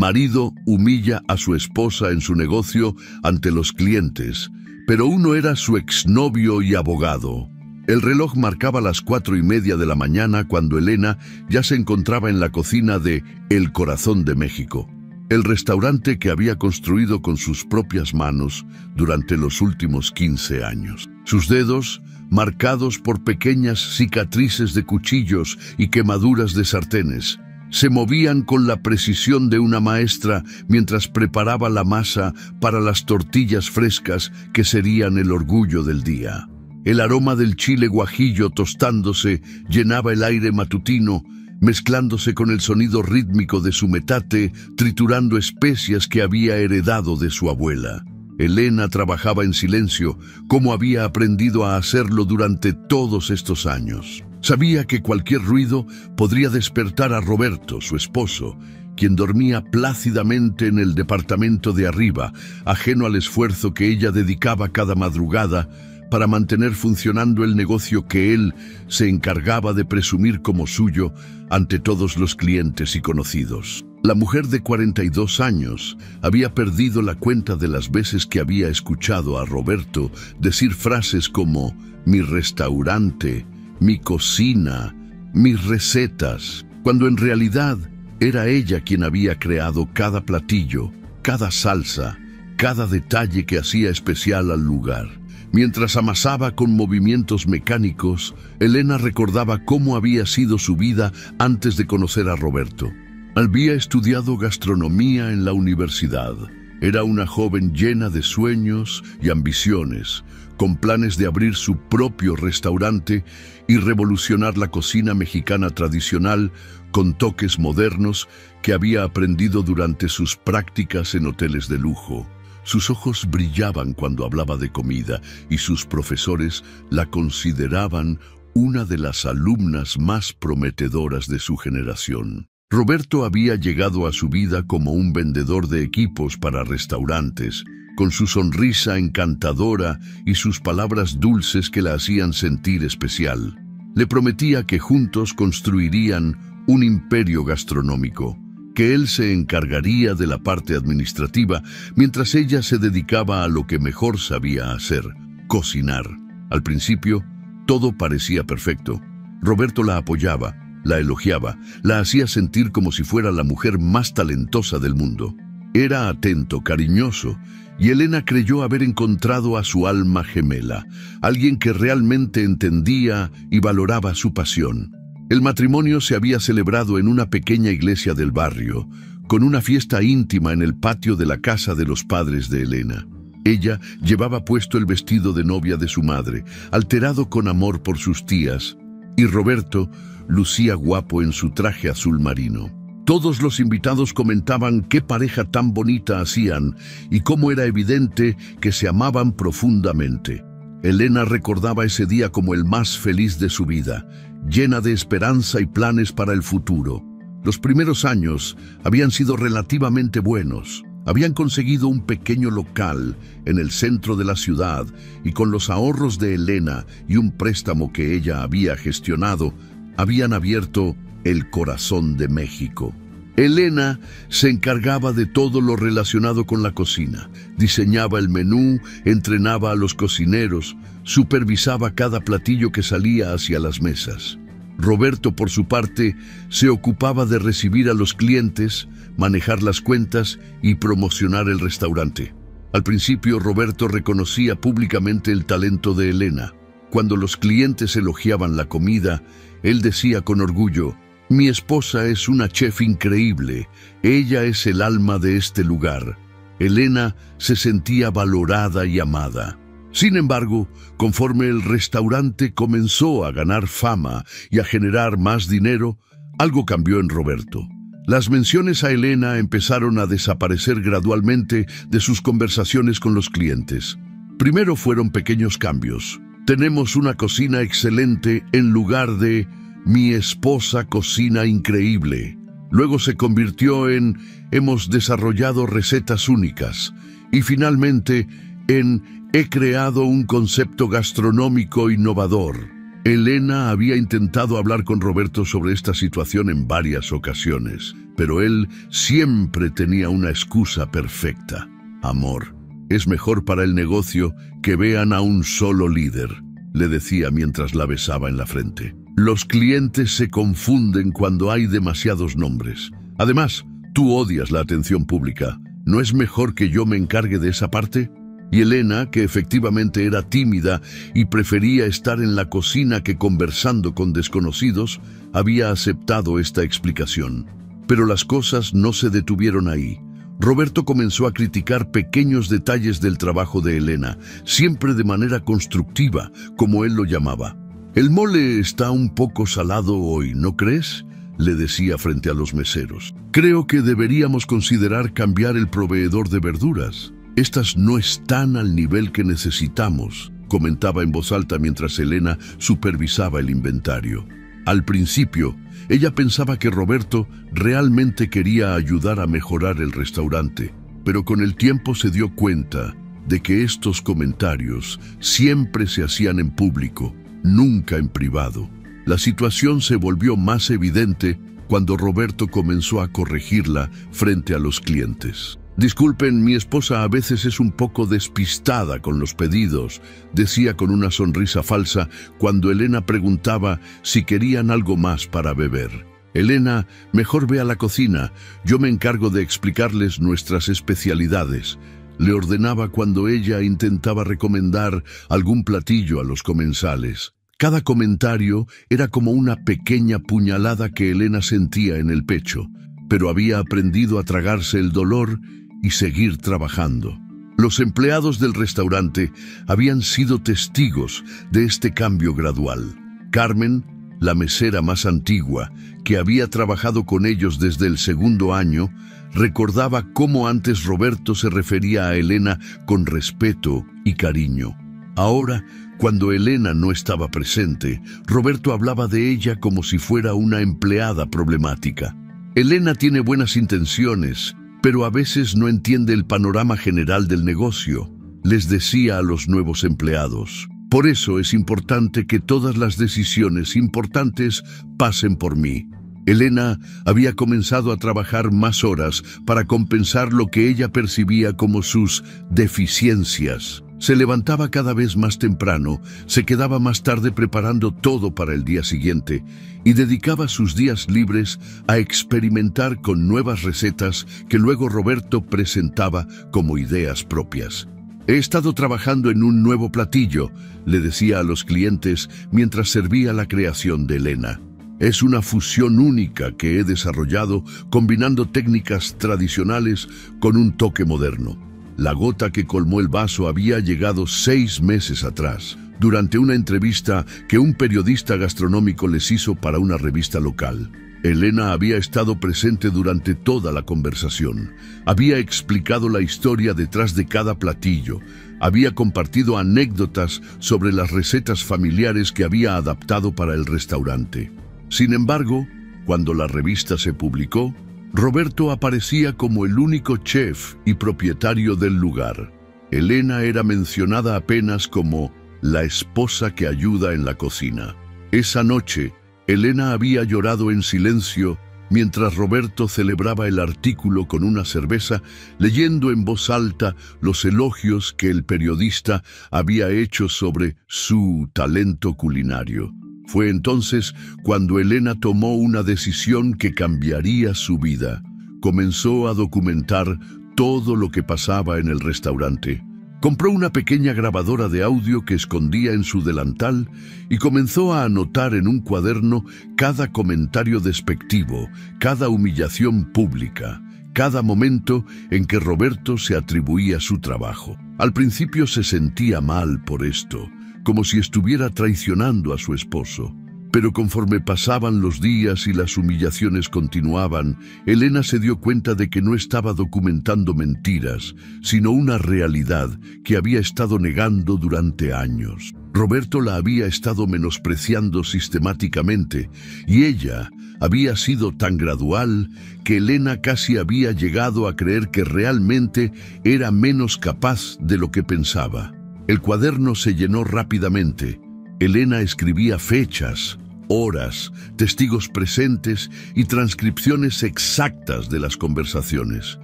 Marido humilla a su esposa en su negocio ante los clientes, pero uno era su exnovio y abogado. El reloj marcaba las 4:30 de la mañana cuando Elena ya se encontraba en la cocina de El Corazón de México, el restaurante que había construido con sus propias manos durante los últimos 15 años. Sus dedos, marcados por pequeñas cicatrices de cuchillos y quemaduras de sartenes, se movían con la precisión de una maestra mientras preparaba la masa para las tortillas frescas que serían el orgullo del día. El aroma del chile guajillo tostándose llenaba el aire matutino, mezclándose con el sonido rítmico de su metate, triturando especias que había heredado de su abuela. Elena trabajaba en silencio, como había aprendido a hacerlo durante todos estos años. Sabía que cualquier ruido podría despertar a Roberto, su esposo, quien dormía plácidamente en el departamento de arriba, ajeno al esfuerzo que ella dedicaba cada madrugada para mantener funcionando el negocio que él se encargaba de presumir como suyo ante todos los clientes y conocidos. La mujer de 42 años había perdido la cuenta de las veces que había escuchado a Roberto decir frases como «mi restaurante», «mi cocina», «mis recetas», cuando en realidad era ella quien había creado cada platillo, cada salsa, cada detalle que hacía especial al lugar. Mientras amasaba con movimientos mecánicos, Elena recordaba cómo había sido su vida antes de conocer a Roberto. Había estudiado gastronomía en la universidad. Era una joven llena de sueños y ambiciones, con planes de abrir su propio restaurante y revolucionar la cocina mexicana tradicional con toques modernos que había aprendido durante sus prácticas en hoteles de lujo. Sus ojos brillaban cuando hablaba de comida y sus profesores la consideraban una de las alumnas más prometedoras de su generación. Roberto había llegado a su vida como un vendedor de equipos para restaurantes, con su sonrisa encantadora y sus palabras dulces que la hacían sentir especial. Le prometía que juntos construirían un imperio gastronómico, que él se encargaría de la parte administrativa, mientras ella se dedicaba a lo que mejor sabía hacer, cocinar. Al principio, todo parecía perfecto. Roberto la apoyaba, la elogiaba, la hacía sentir como si fuera la mujer más talentosa del mundo. Era atento, cariñoso, y Elena creyó haber encontrado a su alma gemela, alguien que realmente entendía y valoraba su pasión. El matrimonio se había celebrado en una pequeña iglesia del barrio, con una fiesta íntima en el patio de la casa de los padres de Elena. Ella llevaba puesto el vestido de novia de su madre, alterado con amor por sus tías, y Roberto lucía guapo en su traje azul marino. Todos los invitados comentaban qué pareja tan bonita hacían y cómo era evidente que se amaban profundamente. Elena recordaba ese día como el más feliz de su vida, llena de esperanza y planes para el futuro. Los primeros años habían sido relativamente buenos. Habían conseguido un pequeño local en el centro de la ciudad y con los ahorros de Elena y un préstamo que ella había gestionado, habían abierto El Corazón de México. Elena se encargaba de todo lo relacionado con la cocina, diseñaba el menú, entrenaba a los cocineros, supervisaba cada platillo que salía hacia las mesas. Roberto, por su parte, se ocupaba de recibir a los clientes, manejar las cuentas y promocionar el restaurante. Al principio, Roberto reconocía públicamente el talento de Elena. Cuando los clientes elogiaban la comida, él decía con orgullo: «Mi esposa es una chef increíble, ella es el alma de este lugar». Elena se sentía valorada y amada. Sin embargo, conforme el restaurante comenzó a ganar fama y a generar más dinero, algo cambió en Roberto. Las menciones a Elena empezaron a desaparecer gradualmente de sus conversaciones con los clientes. Primero fueron pequeños cambios. «Tenemos una cocina excelente» en lugar de «Mi esposa cocina increíble». Luego se convirtió en «Hemos desarrollado recetas únicas». Y finalmente en «He creado un concepto gastronómico innovador». Elena había intentado hablar con Roberto sobre esta situación en varias ocasiones, pero él siempre tenía una excusa perfecta. Amor, es mejor para el negocio que vean a un solo líder, le decía mientras la besaba en la frente. Los clientes se confunden cuando hay demasiados nombres. Además, tú odias la atención pública. ¿No es mejor que yo me encargue de esa parte? Y Elena, que efectivamente era tímida y prefería estar en la cocina que conversando con desconocidos, había aceptado esta explicación. Pero las cosas no se detuvieron ahí. Roberto comenzó a criticar pequeños detalles del trabajo de Elena, siempre de manera constructiva, como él lo llamaba. «El mole está un poco salado hoy, ¿no crees?», le decía frente a los meseros. «Creo que deberíamos considerar cambiar el proveedor de verduras. Estas no están al nivel que necesitamos», comentaba en voz alta mientras Elena supervisaba el inventario. Al principio, ella pensaba que Roberto realmente quería ayudar a mejorar el restaurante, pero con el tiempo se dio cuenta de que estos comentarios siempre se hacían en público, nunca en privado. La situación se volvió más evidente cuando Roberto comenzó a corregirla frente a los clientes. «Disculpen, mi esposa a veces es un poco despistada con los pedidos», decía con una sonrisa falsa cuando Elena preguntaba si querían algo más para beber. «Elena, mejor ve a la cocina, yo me encargo de explicarles nuestras especialidades», le ordenaba cuando ella intentaba recomendar algún platillo a los comensales. Cada comentario era como una pequeña puñalada que Elena sentía en el pecho, pero había aprendido a tragarse el dolor y seguir trabajando. Los empleados del restaurante habían sido testigos de este cambio gradual. Carmen, la mesera más antigua, que había trabajado con ellos desde el segundo año, recordaba cómo antes Roberto se refería a Elena con respeto y cariño. Ahora, cuando Elena no estaba presente, Roberto hablaba de ella como si fuera una empleada problemática. «Elena tiene buenas intenciones, pero a veces no entiende el panorama general del negocio», les decía a los nuevos empleados. «Por eso es importante que todas las decisiones importantes pasen por mí». Elena había comenzado a trabajar más horas para compensar lo que ella percibía como sus deficiencias. Se levantaba cada vez más temprano, se quedaba más tarde preparando todo para el día siguiente y dedicaba sus días libres a experimentar con nuevas recetas que luego Roberto presentaba como ideas propias. «He estado trabajando en un nuevo platillo», le decía a los clientes mientras servía la creación de Elena. «Es una fusión única que he desarrollado combinando técnicas tradicionales con un toque moderno». La gota que colmó el vaso había llegado 6 meses atrás, durante una entrevista que un periodista gastronómico les hizo para una revista local. Elena había estado presente durante toda la conversación. Había explicado la historia detrás de cada platillo. Había compartido anécdotas sobre las recetas familiares que había adaptado para el restaurante. Sin embargo, cuando la revista se publicó, Roberto aparecía como el único chef y propietario del lugar. Elena era mencionada apenas como la esposa que ayuda en la cocina. Esa noche, Elena había llorado en silencio mientras Roberto celebraba el artículo con una cerveza, leyendo en voz alta los elogios que el periodista había hecho sobre su talento culinario. Fue entonces cuando Elena tomó una decisión que cambiaría su vida. Comenzó a documentar todo lo que pasaba en el restaurante. Compró una pequeña grabadora de audio que escondía en su delantal y comenzó a anotar en un cuaderno cada comentario despectivo, cada humillación pública, cada momento en que Roberto se atribuía su trabajo. Al principio se sentía mal por esto, como si estuviera traicionando a su esposo. Pero conforme pasaban los días y las humillaciones continuaban, Elena se dio cuenta de que no estaba documentando mentiras, sino una realidad que había estado negando durante años. Roberto la había estado menospreciando sistemáticamente, y ella había sido tan gradual que Elena casi había llegado a creer que realmente era menos capaz de lo que pensaba. El cuaderno se llenó rápidamente, Elena escribía fechas, horas, testigos presentes y transcripciones exactas de las conversaciones.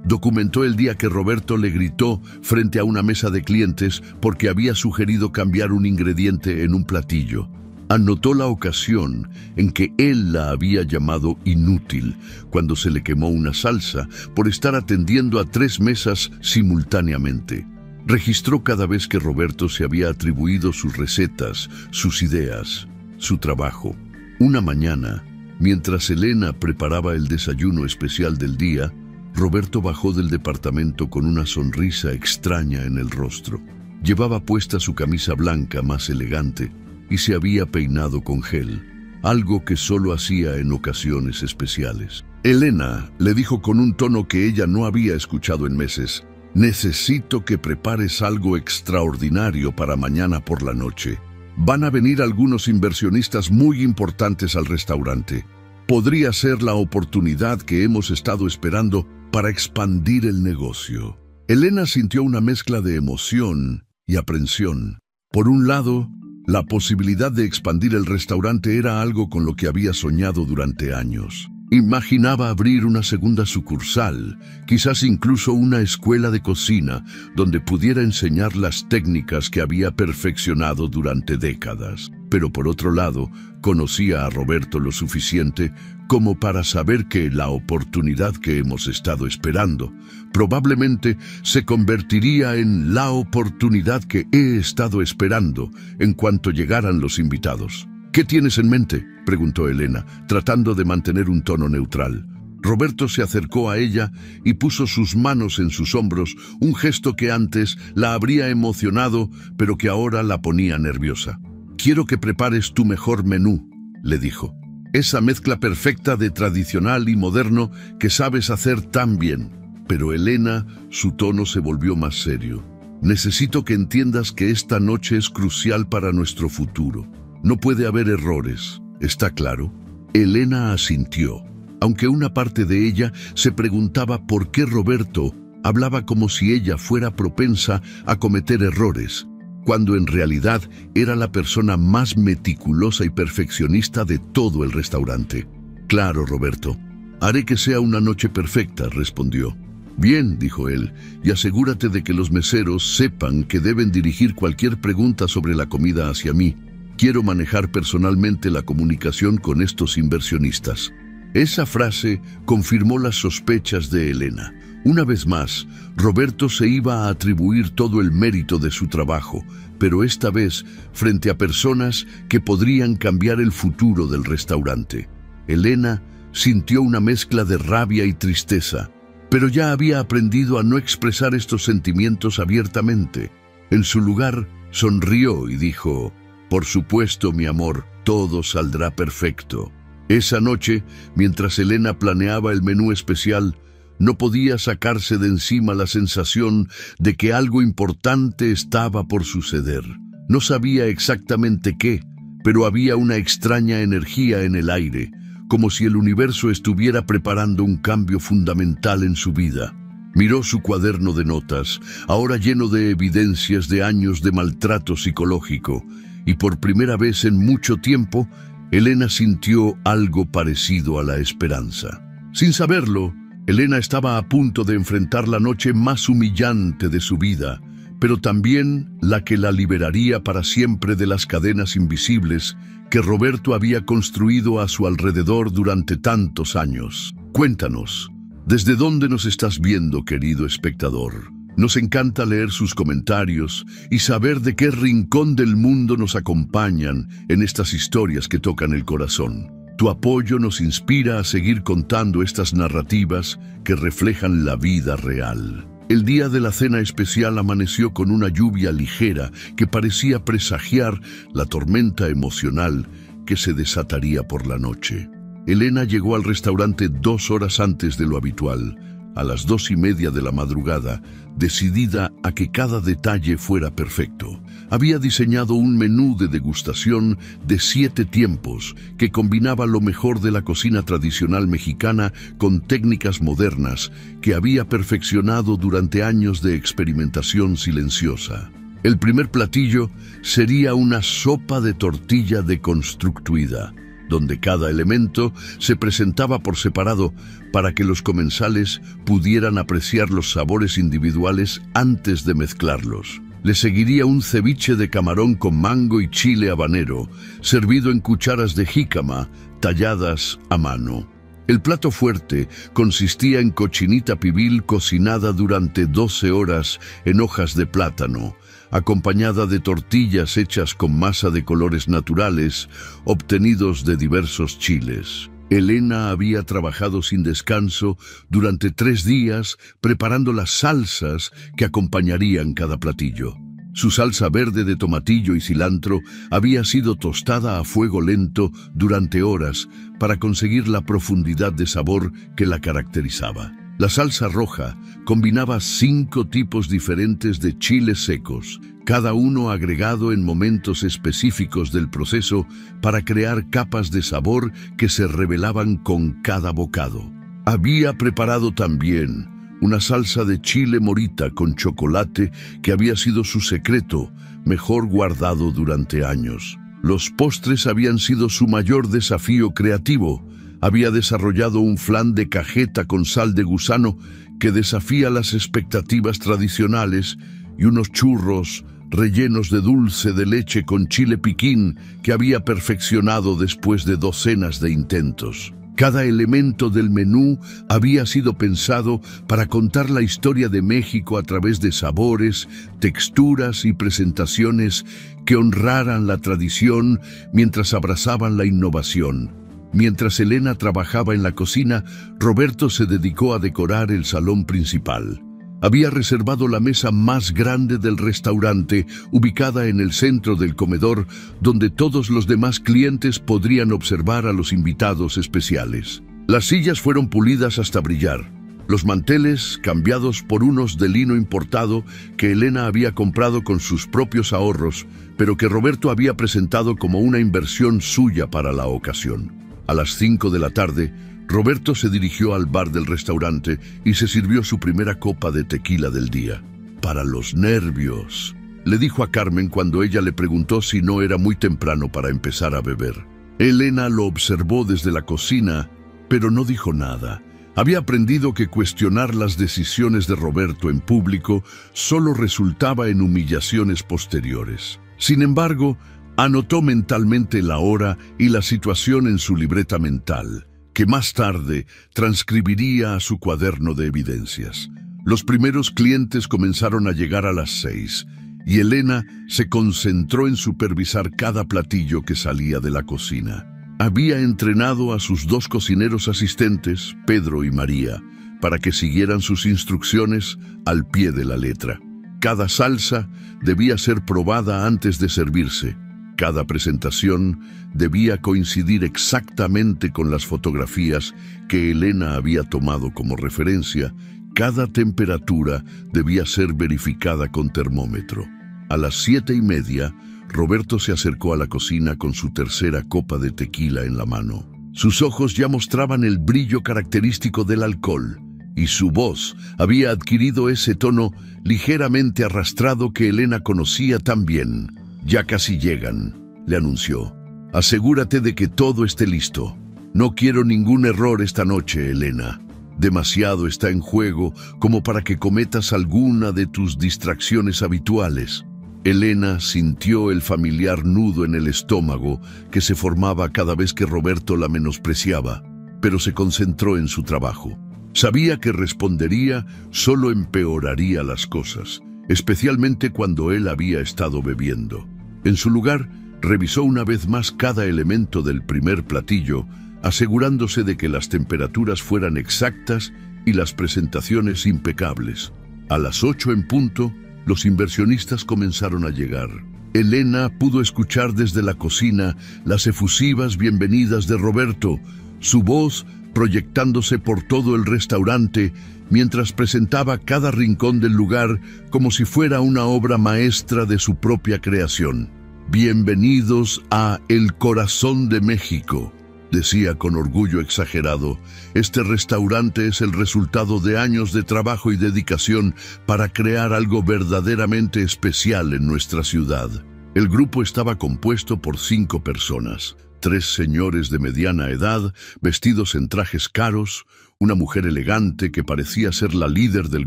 Documentó el día que Roberto le gritó frente a una mesa de clientes porque había sugerido cambiar un ingrediente en un platillo. Anotó la ocasión en que él la había llamado inútil cuando se le quemó una salsa por estar atendiendo a 3 mesas simultáneamente. Registró cada vez que Roberto se había atribuido sus recetas, sus ideas, su trabajo. Una mañana, mientras Elena preparaba el desayuno especial del día, Roberto bajó del departamento con una sonrisa extraña en el rostro. Llevaba puesta su camisa blanca más elegante y se había peinado con gel, algo que solo hacía en ocasiones especiales. Elena le dijo con un tono que ella no había escuchado en meses: «Necesito que prepares algo extraordinario para mañana por la noche. Van a venir algunos inversionistas muy importantes al restaurante. Podría ser la oportunidad que hemos estado esperando para expandir el negocio». Elena sintió una mezcla de emoción y aprensión. Por un lado, la posibilidad de expandir el restaurante era algo con lo que había soñado durante años. Imaginaba abrir una segunda sucursal, quizás incluso una escuela de cocina, donde pudiera enseñar las técnicas que había perfeccionado durante décadas. Pero por otro lado, conocía a Roberto lo suficiente como para saber que la oportunidad que hemos estado esperando probablemente se convertiría en la oportunidad que he estado esperando en cuanto llegaran los invitados. «¿Qué tienes en mente?», preguntó Elena, tratando de mantener un tono neutral. Roberto se acercó a ella y puso sus manos en sus hombros, un gesto que antes la habría emocionado, pero que ahora la ponía nerviosa. «Quiero que prepares tu mejor menú», le dijo. «Esa mezcla perfecta de tradicional y moderno que sabes hacer tan bien». Pero Elena, su tono se volvió más serio. «Necesito que entiendas que esta noche es crucial para nuestro futuro. No puede haber errores, ¿está claro?». Elena asintió, aunque una parte de ella se preguntaba por qué Roberto hablaba como si ella fuera propensa a cometer errores, cuando en realidad era la persona más meticulosa y perfeccionista de todo el restaurante. «Claro, Roberto, haré que sea una noche perfecta», respondió. «Bien», dijo él, «y asegúrate de que los meseros sepan que deben dirigir cualquier pregunta sobre la comida hacia mí. Quiero manejar personalmente la comunicación con estos inversionistas». Esa frase confirmó las sospechas de Elena. Una vez más, Roberto se iba a atribuir todo el mérito de su trabajo, pero esta vez frente a personas que podrían cambiar el futuro del restaurante. Elena sintió una mezcla de rabia y tristeza, pero ya había aprendido a no expresar estos sentimientos abiertamente. En su lugar, sonrió y dijo: «Por supuesto, mi amor, todo saldrá perfecto». Esa noche, mientras Elena planeaba el menú especial, no podía sacarse de encima la sensación de que algo importante estaba por suceder. No sabía exactamente qué, pero había una extraña energía en el aire, como si el universo estuviera preparando un cambio fundamental en su vida. Miró su cuaderno de notas, ahora lleno de evidencias de años de maltrato psicológico, y por primera vez en mucho tiempo, Elena sintió algo parecido a la esperanza. Sin saberlo, Elena estaba a punto de enfrentar la noche más humillante de su vida, pero también la que la liberaría para siempre de las cadenas invisibles que Roberto había construido a su alrededor durante tantos años. Cuéntanos, ¿desde dónde nos estás viendo, querido espectador? Nos encanta leer sus comentarios y saber de qué rincón del mundo nos acompañan en estas historias que tocan el corazón. Tu apoyo nos inspira a seguir contando estas narrativas que reflejan la vida real. El día de la cena especial amaneció con una lluvia ligera que parecía presagiar la tormenta emocional que se desataría por la noche. Elena llegó al restaurante 2 horas antes de lo habitual, a las 2:30 de la madrugada, decidida a que cada detalle fuera perfecto. Había diseñado un menú de degustación de 7 tiempos que combinaba lo mejor de la cocina tradicional mexicana con técnicas modernas que había perfeccionado durante años de experimentación silenciosa. El primer platillo sería una sopa de tortilla deconstruida, donde cada elemento se presentaba por separado para que los comensales pudieran apreciar los sabores individuales antes de mezclarlos. Le seguiría un ceviche de camarón con mango y chile habanero, servido en cucharas de jícama talladas a mano. El plato fuerte consistía en cochinita pibil cocinada durante 12 horas en hojas de plátano, acompañada de tortillas hechas con masa de colores naturales, obtenidos de diversos chiles. Elena había trabajado sin descanso durante 3 días preparando las salsas que acompañarían cada platillo. Su salsa verde de tomatillo y cilantro había sido tostada a fuego lento durante horas para conseguir la profundidad de sabor que la caracterizaba. La salsa roja combinaba 5 tipos diferentes de chiles secos, cada uno agregado en momentos específicos del proceso para crear capas de sabor que se revelaban con cada bocado. Había preparado también una salsa de chile morita con chocolate que había sido su secreto, mejor guardado durante años. Los postres habían sido su mayor desafío creativo. Había desarrollado un flan de cajeta con sal de gusano que desafía las expectativas tradicionales y unos churros rellenos de dulce de leche con chile piquín que había perfeccionado después de docenas de intentos. Cada elemento del menú había sido pensado para contar la historia de México a través de sabores, texturas y presentaciones que honraran la tradición mientras abrazaban la innovación. Mientras Elena trabajaba en la cocina, Roberto se dedicó a decorar el salón principal. Había reservado la mesa más grande del restaurante, ubicada en el centro del comedor, donde todos los demás clientes podrían observar a los invitados especiales. Las sillas fueron pulidas hasta brillar, los manteles cambiados por unos de lino importado que Elena había comprado con sus propios ahorros, pero que Roberto había presentado como una inversión suya para la ocasión. A las 5 de la tarde, Roberto se dirigió al bar del restaurante y se sirvió su primera copa de tequila del día. «Para los nervios», le dijo a Carmen cuando ella le preguntó si no era muy temprano para empezar a beber. Elena lo observó desde la cocina, pero no dijo nada. Había aprendido que cuestionar las decisiones de Roberto en público solo resultaba en humillaciones posteriores. Sin embargo, anotó mentalmente la hora y la situación en su libreta mental, que más tarde transcribiría a su cuaderno de evidencias. Los primeros clientes comenzaron a llegar a las 6, y Elena se concentró en supervisar cada platillo que salía de la cocina. Había entrenado a sus 2 cocineros asistentes, Pedro y María, para que siguieran sus instrucciones al pie de la letra. Cada salsa debía ser probada antes de servirse. Cada presentación debía coincidir exactamente con las fotografías que Elena había tomado como referencia. Cada temperatura debía ser verificada con termómetro. A las 7:30, Roberto se acercó a la cocina con su tercera copa de tequila en la mano. Sus ojos ya mostraban el brillo característico del alcohol, y su voz había adquirido ese tono ligeramente arrastrado que Elena conocía tan bien. «Ya casi llegan», le anunció. «Asegúrate de que todo esté listo. No quiero ningún error esta noche, Elena. Demasiado está en juego como para que cometas alguna de tus distracciones habituales». Elena sintió el familiar nudo en el estómago que se formaba cada vez que Roberto la menospreciaba, pero se concentró en su trabajo. Sabía que respondería solo empeoraría las cosas, especialmente cuando él había estado bebiendo. En su lugar, revisó una vez más cada elemento del primer platillo, asegurándose de que las temperaturas fueran exactas y las presentaciones impecables. A las 8 en punto, los inversionistas comenzaron a llegar. Elena pudo escuchar desde la cocina las efusivas bienvenidas de Roberto, su voz proyectándose por todo el restaurante mientras presentaba cada rincón del lugar como si fuera una obra maestra de su propia creación. «Bienvenidos a El Corazón de México. decía con orgullo exagerado. Este restaurante es el resultado de años de trabajo y dedicación para crear algo verdaderamente especial en nuestra ciudad. El grupo estaba compuesto por 5 personas. 3 señores de mediana edad, vestidos en trajes caros, una mujer elegante que parecía ser la líder del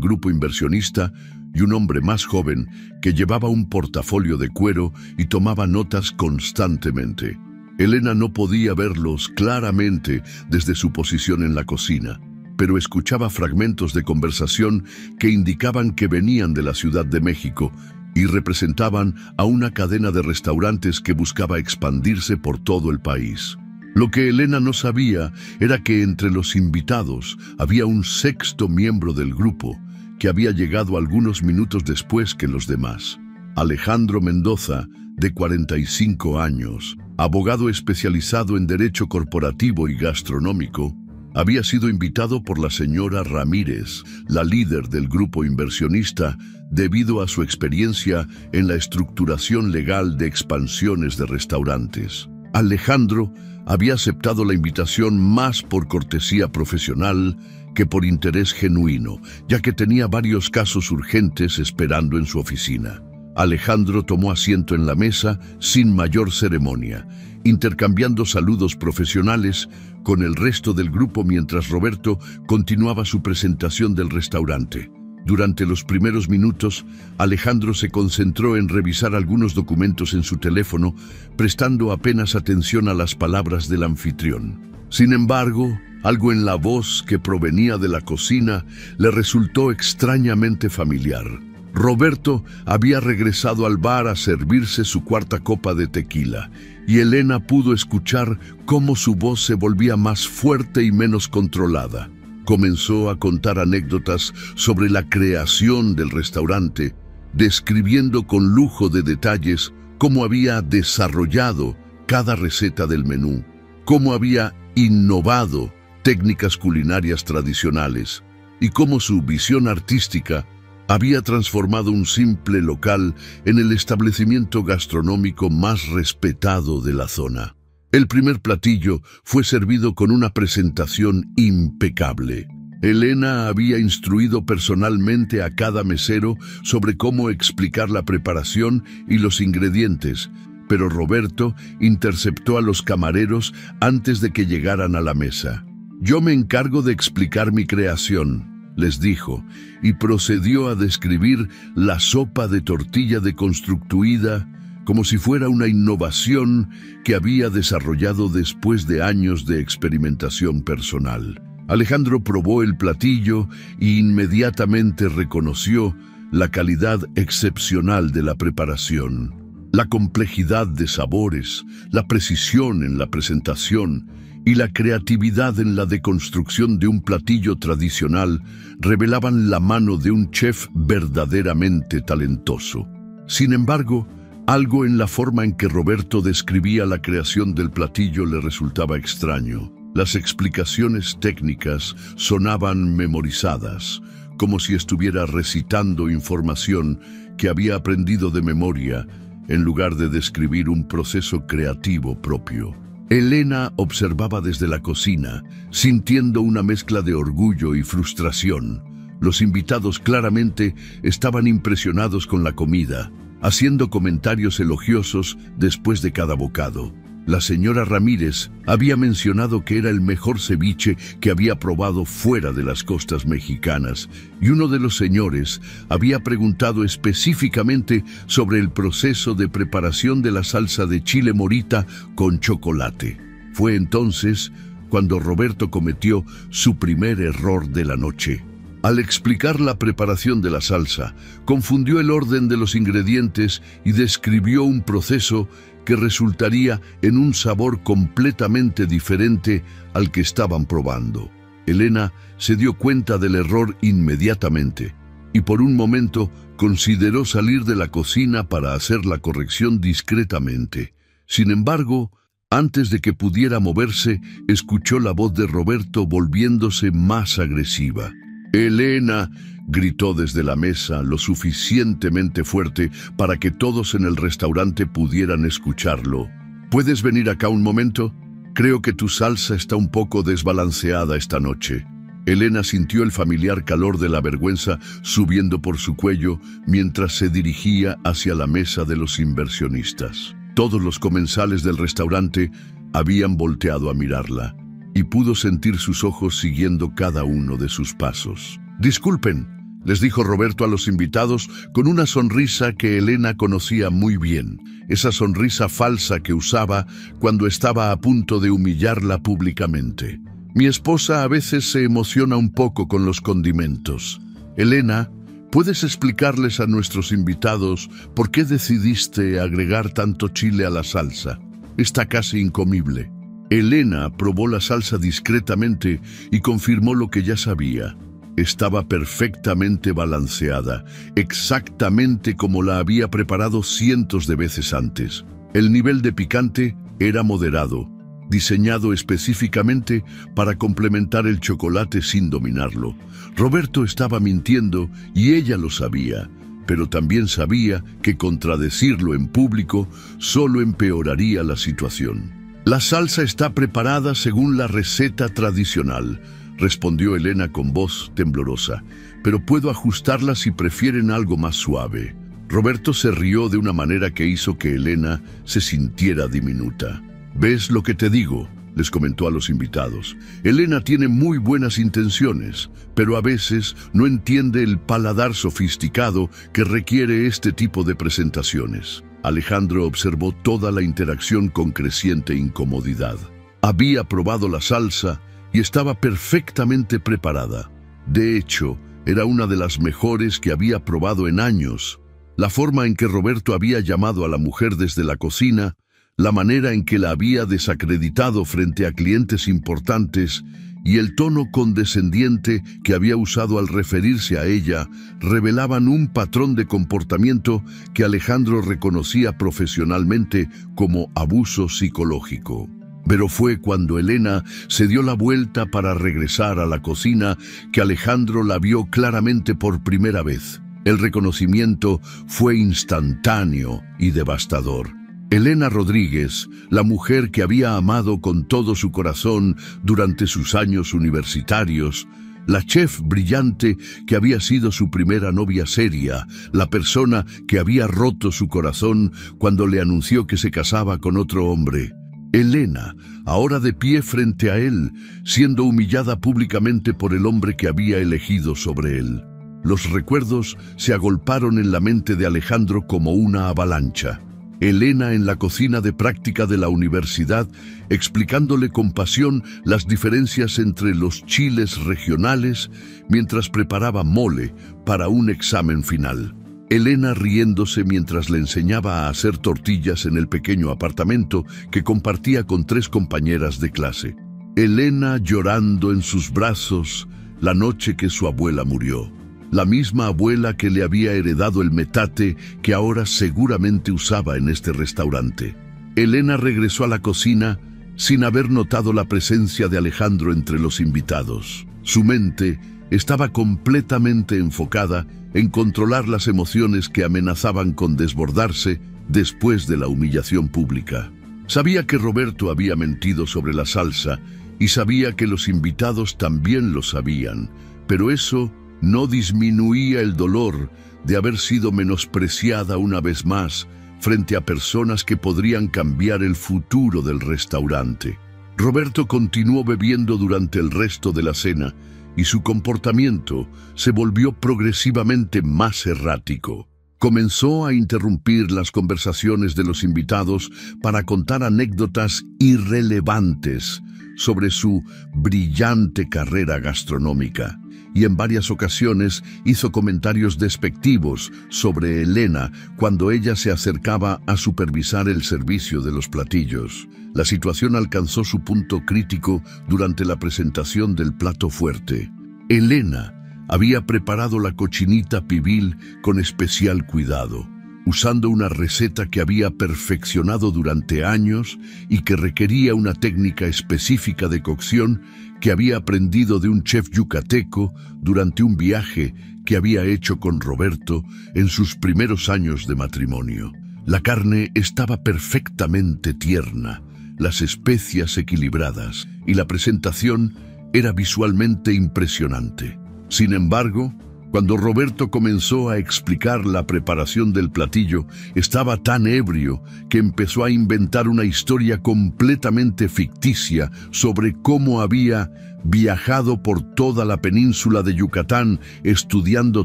grupo inversionista y un hombre más joven que llevaba un portafolio de cuero y tomaba notas constantemente. Elena no podía verlos claramente desde su posición en la cocina, pero escuchaba fragmentos de conversación que indicaban que venían de la Ciudad de México y representaban a una cadena de restaurantes que buscaba expandirse por todo el país. Lo que Elena no sabía era que entre los invitados había un 6º miembro del grupo que había llegado algunos minutos después que los demás. Alejandro Mendoza, de 45 años, abogado especializado en derecho corporativo y gastronómico, había sido invitado por la señora Ramírez, la líder del grupo inversionista, debido a su experiencia en la estructuración legal de expansiones de restaurantes. Alejandro había aceptado la invitación más por cortesía profesional que por interés genuino, ya que tenía varios casos urgentes esperando en su oficina. Alejandro tomó asiento en la mesa sin mayor ceremonia, intercambiando saludos profesionales con el resto del grupo mientras Roberto continuaba su presentación del restaurante. Durante los primeros minutos, Alejandro se concentró en revisar algunos documentos en su teléfono, prestando apenas atención a las palabras del anfitrión. Sin embargo, algo en la voz que provenía de la cocina le resultó extrañamente familiar. Roberto había regresado al bar a servirse su 4ª copa de tequila, y Elena pudo escuchar cómo su voz se volvía más fuerte y menos controlada. Comenzó a contar anécdotas sobre la creación del restaurante, describiendo con lujo de detalles cómo había desarrollado cada receta del menú, cómo había innovado técnicas culinarias tradicionales y cómo su visión artística había transformado un simple local en el establecimiento gastronómico más respetado de la zona. El primer platillo fue servido con una presentación impecable. Elena había instruido personalmente a cada mesero sobre cómo explicar la preparación y los ingredientes, pero Roberto interceptó a los camareros antes de que llegaran a la mesa. «Yo me encargo de explicar mi creación», les dijo, y procedió a describir la sopa de tortilla deconstruida como si fuera una innovación que había desarrollado después de años de experimentación personal. Alejandro probó el platillo e inmediatamente reconoció la calidad excepcional de la preparación. La complejidad de sabores, la precisión en la presentación y la creatividad en la deconstrucción de un platillo tradicional revelaban la mano de un chef verdaderamente talentoso. Sin embargo, algo en la forma en que Roberto describía la creación del platillo le resultaba extraño. Las explicaciones técnicas sonaban memorizadas, como si estuviera recitando información que había aprendido de memoria, en lugar de describir un proceso creativo propio. Elena observaba desde la cocina, sintiendo una mezcla de orgullo y frustración. Los invitados claramente estaban impresionados con la comida, haciendo comentarios elogiosos después de cada bocado. La señora Ramírez había mencionado que era el mejor ceviche que había probado fuera de las costas mexicanas, y uno de los señores había preguntado específicamente sobre el proceso de preparación de la salsa de chile morita con chocolate. Fue entonces cuando Roberto cometió su primer error de la noche. Al explicar la preparación de la salsa, confundió el orden de los ingredientes y describió un proceso que resultaría en un sabor completamente diferente al que estaban probando. Elena se dio cuenta del error inmediatamente y por un momento consideró salir de la cocina para hacer la corrección discretamente. Sin embargo, antes de que pudiera moverse, escuchó la voz de Roberto volviéndose más agresiva. «Elena», gritó desde la mesa lo suficientemente fuerte para que todos en el restaurante pudieran escucharlo. «¿Puedes venir acá un momento?». Creo que tu salsa está un poco desbalanceada esta noche. Elena sintió el familiar calor de la vergüenza subiendo por su cuello mientras se dirigía hacia la mesa de los inversionistas. Todos los comensales del restaurante habían volteado a mirarla y pudo sentir sus ojos siguiendo cada uno de sus pasos. «Disculpen», les dijo Roberto a los invitados con una sonrisa que Elena conocía muy bien, esa sonrisa falsa que usaba cuando estaba a punto de humillarla públicamente. «Mi esposa a veces se emociona un poco con los condimentos. Elena, ¿puedes explicarles a nuestros invitados por qué decidiste agregar tanto chile a la salsa? Está casi incomible». Elena probó la salsa discretamente y confirmó lo que ya sabía. Estaba perfectamente balanceada, exactamente como la había preparado cientos de veces antes. El nivel de picante era moderado, diseñado específicamente para complementar el chocolate sin dominarlo. Roberto estaba mintiendo y ella lo sabía, pero también sabía que contradecirlo en público solo empeoraría la situación. «La salsa está preparada según la receta tradicional», respondió Elena con voz temblorosa, «pero puedo ajustarla si prefieren algo más suave». Roberto se rió de una manera que hizo que Elena se sintiera diminuta. «¿Ves lo que te digo?», les comentó a los invitados. «Elena tiene muy buenas intenciones, pero a veces no entiende el paladar sofisticado que requiere este tipo de presentaciones». Alejandro observó toda la interacción con creciente incomodidad. Había probado la salsa y estaba perfectamente preparada. De hecho, era una de las mejores que había probado en años. La forma en que Roberto había llamado a la mujer desde la cocina, la manera en que la había desacreditado frente a clientes importantes y el tono condescendiente que había usado al referirse a ella revelaban un patrón de comportamiento que Alejandro reconocía profesionalmente como abuso psicológico. Pero fue cuando Elena se dio la vuelta para regresar a la cocina que Alejandro la vio claramente por primera vez. El reconocimiento fue instantáneo y devastador. Elena Rodríguez, la mujer que había amado con todo su corazón durante sus años universitarios, la chef brillante que había sido su primera novia seria, la persona que había roto su corazón cuando le anunció que se casaba con otro hombre. Elena, ahora de pie frente a él, siendo humillada públicamente por el hombre que había elegido sobre él. Los recuerdos se agolparon en la mente de Alejandro como una avalancha. Elena en la cocina de práctica de la universidad, explicándole con pasión las diferencias entre los chiles regionales mientras preparaba mole para un examen final. Elena riéndose mientras le enseñaba a hacer tortillas en el pequeño apartamento que compartía con 3 compañeras de clase. Elena llorando en sus brazos la noche que su abuela murió. La misma abuela que le había heredado el metate que ahora seguramente usaba en este restaurante. Elena regresó a la cocina sin haber notado la presencia de Alejandro entre los invitados. Su mente estaba completamente enfocada en controlar las emociones que amenazaban con desbordarse después de la humillación pública. Sabía que Roberto había mentido sobre la salsa y sabía que los invitados también lo sabían, pero eso no disminuía el dolor de haber sido menospreciada una vez más frente a personas que podrían cambiar el futuro del restaurante. Roberto continuó bebiendo durante el resto de la cena y su comportamiento se volvió progresivamente más errático. Comenzó a interrumpir las conversaciones de los invitados para contar anécdotas irrelevantes sobre su brillante carrera gastronómica. Y en varias ocasiones hizo comentarios despectivos sobre Elena cuando ella se acercaba a supervisar el servicio de los platillos. La situación alcanzó su punto crítico durante la presentación del plato fuerte. Elena había preparado la cochinita pibil con especial cuidado, usando una receta que había perfeccionado durante años y que requería una técnica específica de cocción que había aprendido de un chef yucateco durante un viaje que había hecho con Roberto en sus primeros años de matrimonio. La carne estaba perfectamente tierna, las especias equilibradas, y la presentación era visualmente impresionante. Sin embargo, cuando Roberto comenzó a explicar la preparación del platillo, estaba tan ebrio que empezó a inventar una historia completamente ficticia sobre cómo había viajado por toda la península de Yucatán estudiando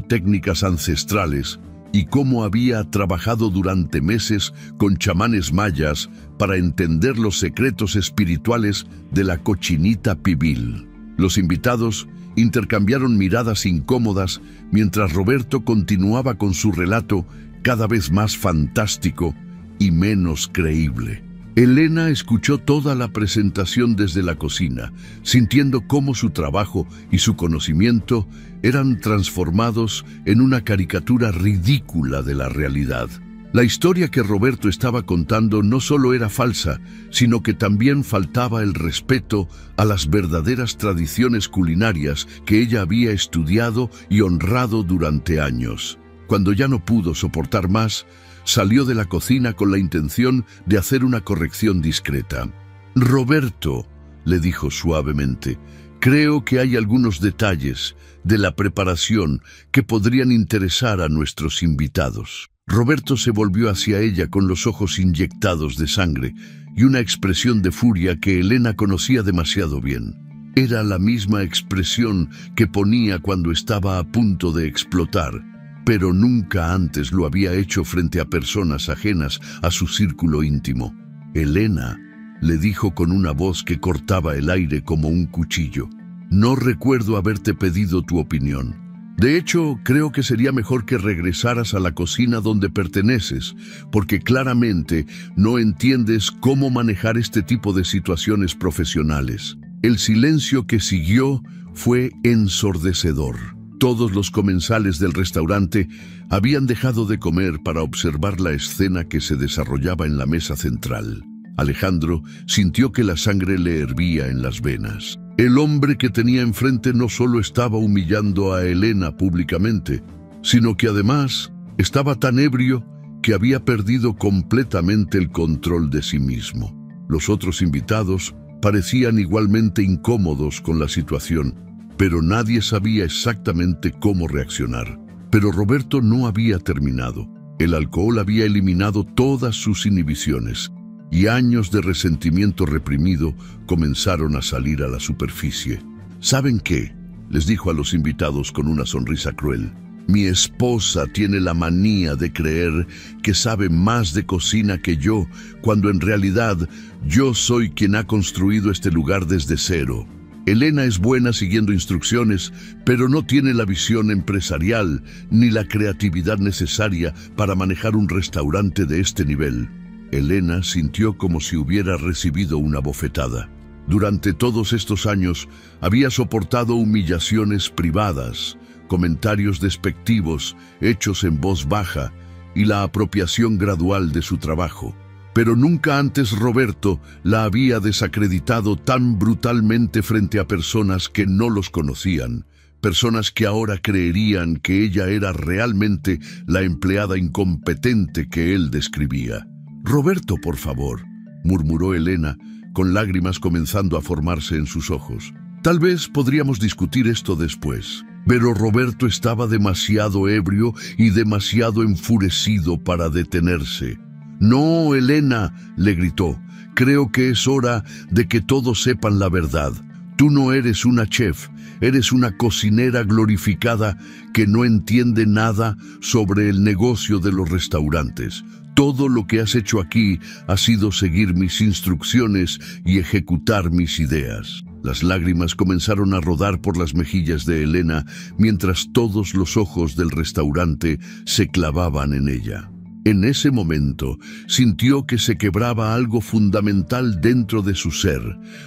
técnicas ancestrales y cómo había trabajado durante meses con chamanes mayas para entender los secretos espirituales de la cochinita pibil. Los invitados intercambiaron miradas incómodas mientras Roberto continuaba con su relato cada vez más fantástico y menos creíble. Elena escuchó toda la presentación desde la cocina, sintiendo cómo su trabajo y su conocimiento eran transformados en una caricatura ridícula de la realidad. La historia que Roberto estaba contando no solo era falsa, sino que también faltaba el respeto a las verdaderas tradiciones culinarias que ella había estudiado y honrado durante años. Cuando ya no pudo soportar más, salió de la cocina con la intención de hacer una corrección discreta. «Roberto», le dijo suavemente, «creo que hay algunos detalles de la preparación que podrían interesar a nuestros invitados». Roberto se volvió hacia ella con los ojos inyectados de sangre y una expresión de furia que Elena conocía demasiado bien. Era la misma expresión que ponía cuando estaba a punto de explotar, pero nunca antes lo había hecho frente a personas ajenas a su círculo íntimo. «Elena», le dijo con una voz que cortaba el aire como un cuchillo, «no recuerdo haberte pedido tu opinión. De hecho, creo que sería mejor que regresaras a la cocina donde perteneces, porque claramente no entiendes cómo manejar este tipo de situaciones profesionales». El silencio que siguió fue ensordecedor. Todos los comensales del restaurante habían dejado de comer para observar la escena que se desarrollaba en la mesa central. Alejandro sintió que la sangre le hervía en las venas. El hombre que tenía enfrente no solo estaba humillando a Elena públicamente, sino que además estaba tan ebrio que había perdido completamente el control de sí mismo. Los otros invitados parecían igualmente incómodos con la situación, pero nadie sabía exactamente cómo reaccionar. Pero Roberto no había terminado. El alcohol había eliminado todas sus inhibiciones, y años de resentimiento reprimido comenzaron a salir a la superficie. «¿Saben qué?», les dijo a los invitados con una sonrisa cruel. «Mi esposa tiene la manía de creer que sabe más de cocina que yo, cuando en realidad yo soy quien ha construido este lugar desde cero. Elena es buena siguiendo instrucciones, pero no tiene la visión empresarial ni la creatividad necesaria para manejar un restaurante de este nivel». Elena sintió como si hubiera recibido una bofetada. Durante todos estos años había soportado humillaciones privadas, comentarios despectivos hechos en voz baja y la apropiación gradual de su trabajo. Pero nunca antes Roberto la había desacreditado tan brutalmente frente a personas que no los conocían, personas que ahora creerían que ella era realmente la empleada incompetente que él describía. «Roberto, por favor», murmuró Elena, con lágrimas comenzando a formarse en sus ojos. «Tal vez podríamos discutir esto después». Pero Roberto estaba demasiado ebrio y demasiado enfurecido para detenerse. «No, Elena», le gritó, «creo que es hora de que todos sepan la verdad. Tú no eres una chef, eres una cocinera glorificada que no entiende nada sobre el negocio de los restaurantes. Todo lo que has hecho aquí ha sido seguir mis instrucciones y ejecutar mis ideas». Las lágrimas comenzaron a rodar por las mejillas de Elena mientras todos los ojos del restaurante se clavaban en ella. En ese momento sintió que se quebraba algo fundamental dentro de su ser,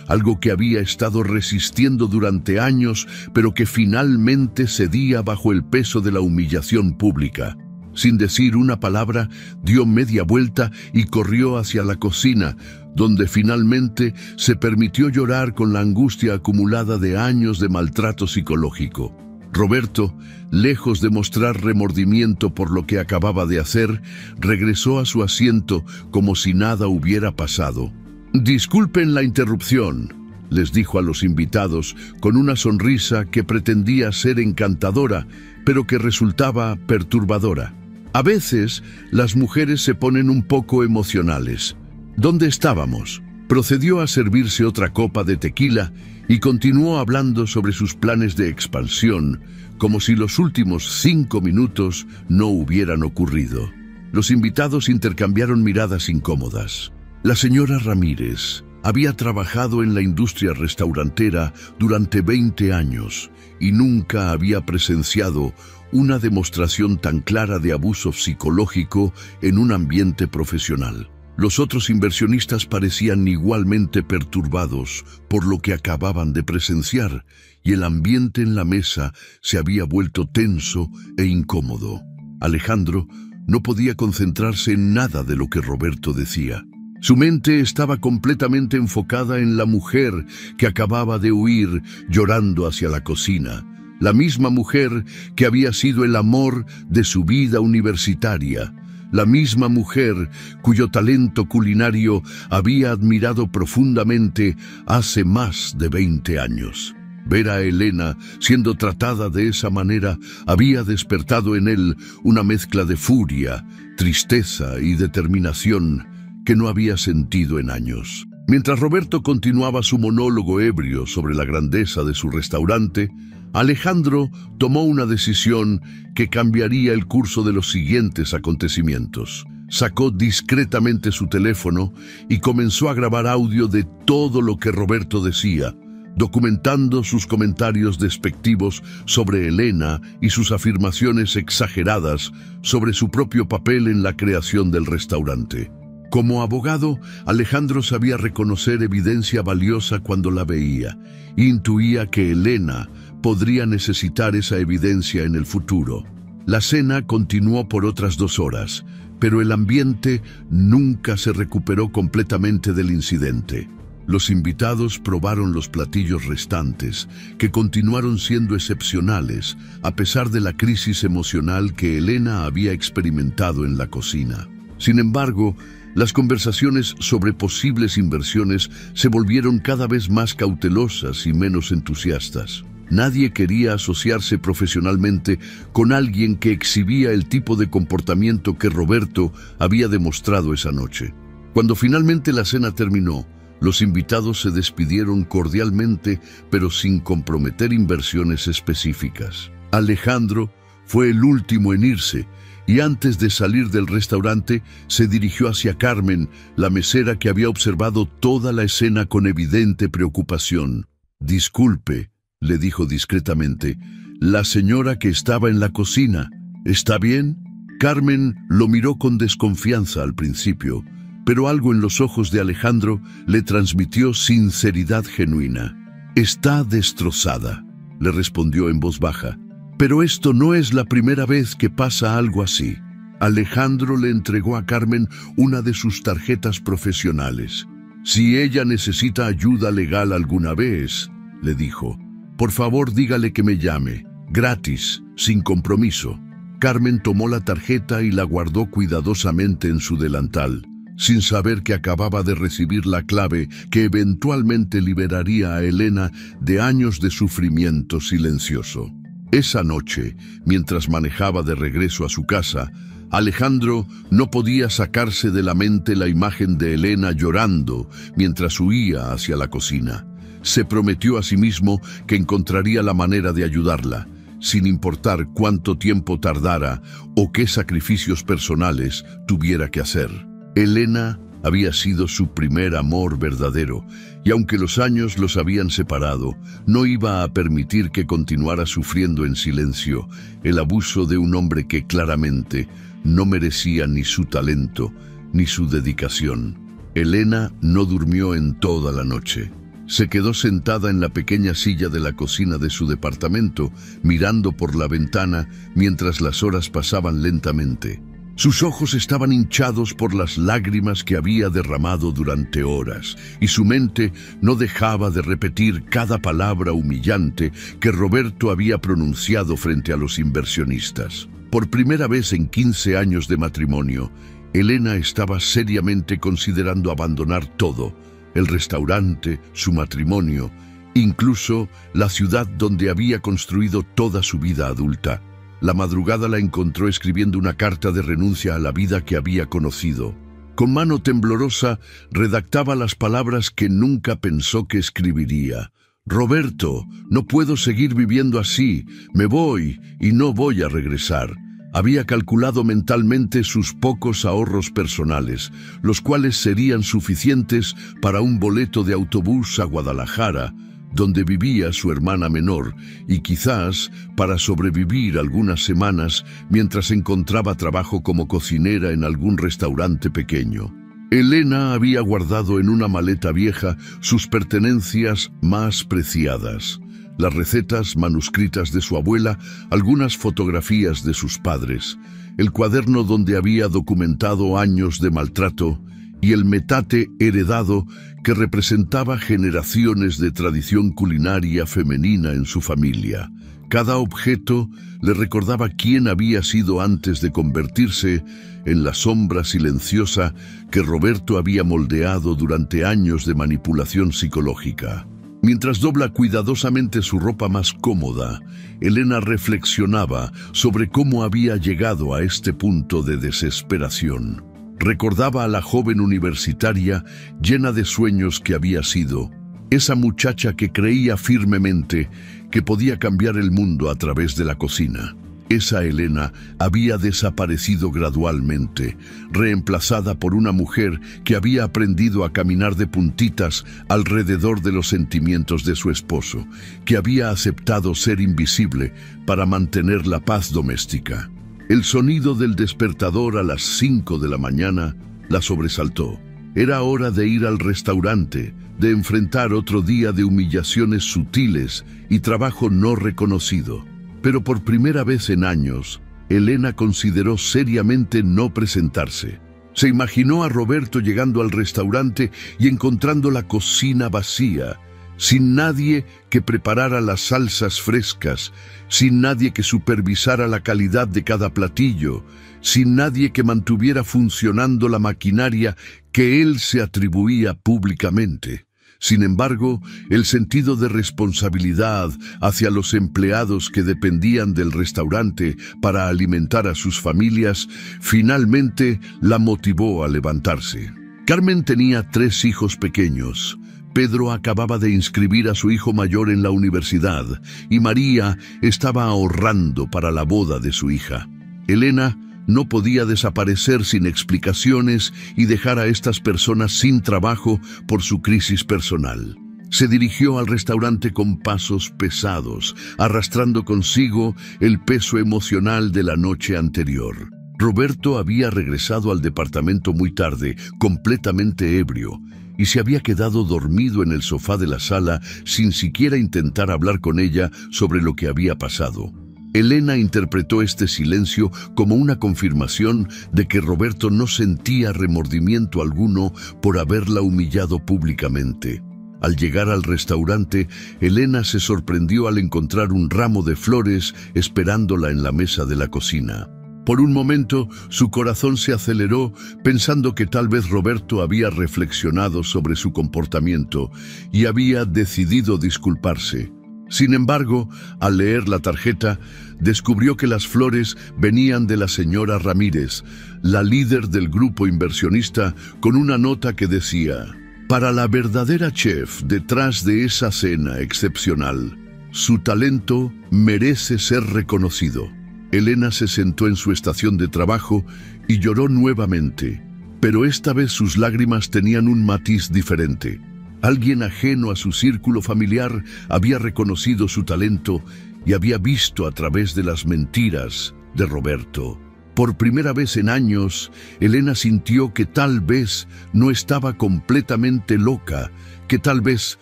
algo que había estado resistiendo durante años, pero que finalmente cedía bajo el peso de la humillación pública. Sin decir una palabra, dio media vuelta y corrió hacia la cocina, donde finalmente se permitió llorar con la angustia acumulada de años de maltrato psicológico. Roberto, lejos de mostrar remordimiento por lo que acababa de hacer, regresó a su asiento como si nada hubiera pasado. Disculpen la interrupción, les dijo a los invitados con una sonrisa que pretendía ser encantadora, pero que resultaba perturbadora. A veces, las mujeres se ponen un poco emocionales. ¿Dónde estábamos? Procedió a servirse otra copa de tequila y continuó hablando sobre sus planes de expansión, como si los últimos 5 minutos no hubieran ocurrido. Los invitados intercambiaron miradas incómodas. La señora Ramírez había trabajado en la industria restaurantera durante 20 años y nunca había presenciado una demostración tan clara de abuso psicológico en un ambiente profesional. Los otros inversionistas parecían igualmente perturbados por lo que acababan de presenciar, y el ambiente en la mesa se había vuelto tenso e incómodo. Alejandro no podía concentrarse en nada de lo que Roberto decía. Su mente estaba completamente enfocada en la mujer que acababa de huir llorando hacia la cocina, la misma mujer que había sido el amor de su vida universitaria, la misma mujer cuyo talento culinario había admirado profundamente hace más de 20 años. Ver a Elena siendo tratada de esa manera había despertado en él una mezcla de furia, tristeza y determinación que no había sentido en años. Mientras Roberto continuaba su monólogo ebrio sobre la grandeza de su restaurante, Alejandro tomó una decisión que cambiaría el curso de los siguientes acontecimientos. Sacó discretamente su teléfono y comenzó a grabar audio de todo lo que Roberto decía, documentando sus comentarios despectivos sobre Elena y sus afirmaciones exageradas sobre su propio papel en la creación del restaurante. Como abogado, Alejandro sabía reconocer evidencia valiosa cuando la veía. Intuía que Elena podría necesitar esa evidencia en el futuro. La cena continuó por otras 2 horas, pero el ambiente nunca se recuperó completamente del incidente. Los invitados probaron los platillos restantes, que continuaron siendo excepcionales, a pesar de la crisis emocional que Elena había experimentado en la cocina. Sin embargo, las conversaciones sobre posibles inversiones se volvieron cada vez más cautelosas y menos entusiastas. Nadie quería asociarse profesionalmente con alguien que exhibía el tipo de comportamiento que Roberto había demostrado esa noche. Cuando finalmente la cena terminó, los invitados se despidieron cordialmente, pero sin comprometer inversiones específicas. Alejandro fue el último en irse, y antes de salir del restaurante se dirigió hacia Carmen, la mesera que había observado toda la escena con evidente preocupación. «Disculpe», le dijo discretamente, «la señora que estaba en la cocina, ¿está bien?» Carmen lo miró con desconfianza al principio, pero algo en los ojos de Alejandro le transmitió sinceridad genuina. «Está destrozada», le respondió en voz baja. Pero esto no es la primera vez que pasa algo así. Alejandro le entregó a Carmen una de sus tarjetas profesionales. «Si ella necesita ayuda legal alguna vez», le dijo, «por favor dígale que me llame, gratis, sin compromiso». Carmen tomó la tarjeta y la guardó cuidadosamente en su delantal, sin saber que acababa de recibir la clave que eventualmente liberaría a Elena de años de sufrimiento silencioso. Esa noche, mientras manejaba de regreso a su casa, Alejandro no podía sacarse de la mente la imagen de Elena llorando mientras huía hacia la cocina. Se prometió a sí mismo que encontraría la manera de ayudarla, sin importar cuánto tiempo tardara o qué sacrificios personales tuviera que hacer. Elena había sido su primer amor verdadero, y aunque los años los habían separado, no iba a permitir que continuara sufriendo en silencio el abuso de un hombre que claramente no merecía ni su talento ni su dedicación. Elena no durmió en toda la noche. Se quedó sentada en la pequeña silla de la cocina de su departamento, mirando por la ventana mientras las horas pasaban lentamente. Sus ojos estaban hinchados por las lágrimas que había derramado durante horas, y su mente no dejaba de repetir cada palabra humillante que Roberto había pronunciado frente a los inversionistas. Por primera vez en 15 años de matrimonio, Elena estaba seriamente considerando abandonar todo el restaurante, su matrimonio, incluso la ciudad donde había construido toda su vida adulta. La madrugada la encontró escribiendo una carta de renuncia a la vida que había conocido. Con mano temblorosa redactaba las palabras que nunca pensó que escribiría. «Roberto, no puedo seguir viviendo así. Me voy y no voy a regresar». Había calculado mentalmente sus pocos ahorros personales, los cuales serían suficientes para un boleto de autobús a Guadalajara, donde vivía su hermana menor, y quizás para sobrevivir algunas semanas mientras encontraba trabajo como cocinera en algún restaurante pequeño. Elena había guardado en una maleta vieja sus pertenencias más preciadas: las recetas manuscritas de su abuela, algunas fotografías de sus padres, el cuaderno donde había documentado años de maltrato y el metate heredado que representaba generaciones de tradición culinaria femenina en su familia. Cada objeto le recordaba quién había sido antes de convertirse en la sombra silenciosa que Roberto había moldeado durante años de manipulación psicológica. Mientras dobla cuidadosamente su ropa más cómoda, Elena reflexionaba sobre cómo había llegado a este punto de desesperación. Recordaba a la joven universitaria llena de sueños que había sido, esa muchacha que creía firmemente que podía cambiar el mundo a través de la cocina. Esa Elena había desaparecido gradualmente, reemplazada por una mujer que había aprendido a caminar de puntitas alrededor de los sentimientos de su esposo, que había aceptado ser invisible para mantener la paz doméstica. El sonido del despertador a las 5 de la mañana la sobresaltó. Era hora de ir al restaurante, de enfrentar otro día de humillaciones sutiles y trabajo no reconocido. Pero por primera vez en años, Elena consideró seriamente no presentarse. Se imaginó a Roberto llegando al restaurante y encontrando la cocina vacía, sin nadie que preparara las salsas frescas, sin nadie que supervisara la calidad de cada platillo, sin nadie que mantuviera funcionando la maquinaria que él se atribuía públicamente. Sin embargo, el sentido de responsabilidad hacia los empleados que dependían del restaurante para alimentar a sus familias finalmente la motivó a levantarse. Carmen tenía 3 hijos pequeños. Pedro acababa de inscribir a su hijo mayor en la universidad y María estaba ahorrando para la boda de su hija. Elena no podía desaparecer sin explicaciones y dejar a estas personas sin trabajo por su crisis personal. Se dirigió al restaurante con pasos pesados, arrastrando consigo el peso emocional de la noche anterior. Roberto había regresado al departamento muy tarde, completamente ebrio, y se había quedado dormido en el sofá de la sala sin siquiera intentar hablar con ella sobre lo que había pasado. Elena interpretó este silencio como una confirmación de que Roberto no sentía remordimiento alguno por haberla humillado públicamente. Al llegar al restaurante, Elena se sorprendió al encontrar un ramo de flores esperándola en la mesa de la cocina. Por un momento, su corazón se aceleró pensando que tal vez Roberto había reflexionado sobre su comportamiento y había decidido disculparse. Sin embargo, al leer la tarjeta, descubrió que las flores venían de la señora Ramírez, la líder del grupo inversionista, con una nota que decía: «Para la verdadera chef detrás de esa cena excepcional, su talento merece ser reconocido». Elena se sentó en su estación de trabajo y lloró nuevamente, pero esta vez sus lágrimas tenían un matiz diferente. Alguien ajeno a su círculo familiar había reconocido su talento y había visto a través de las mentiras de Roberto. Por primera vez en años, Elena sintió que tal vez no estaba completamente loca, que tal vez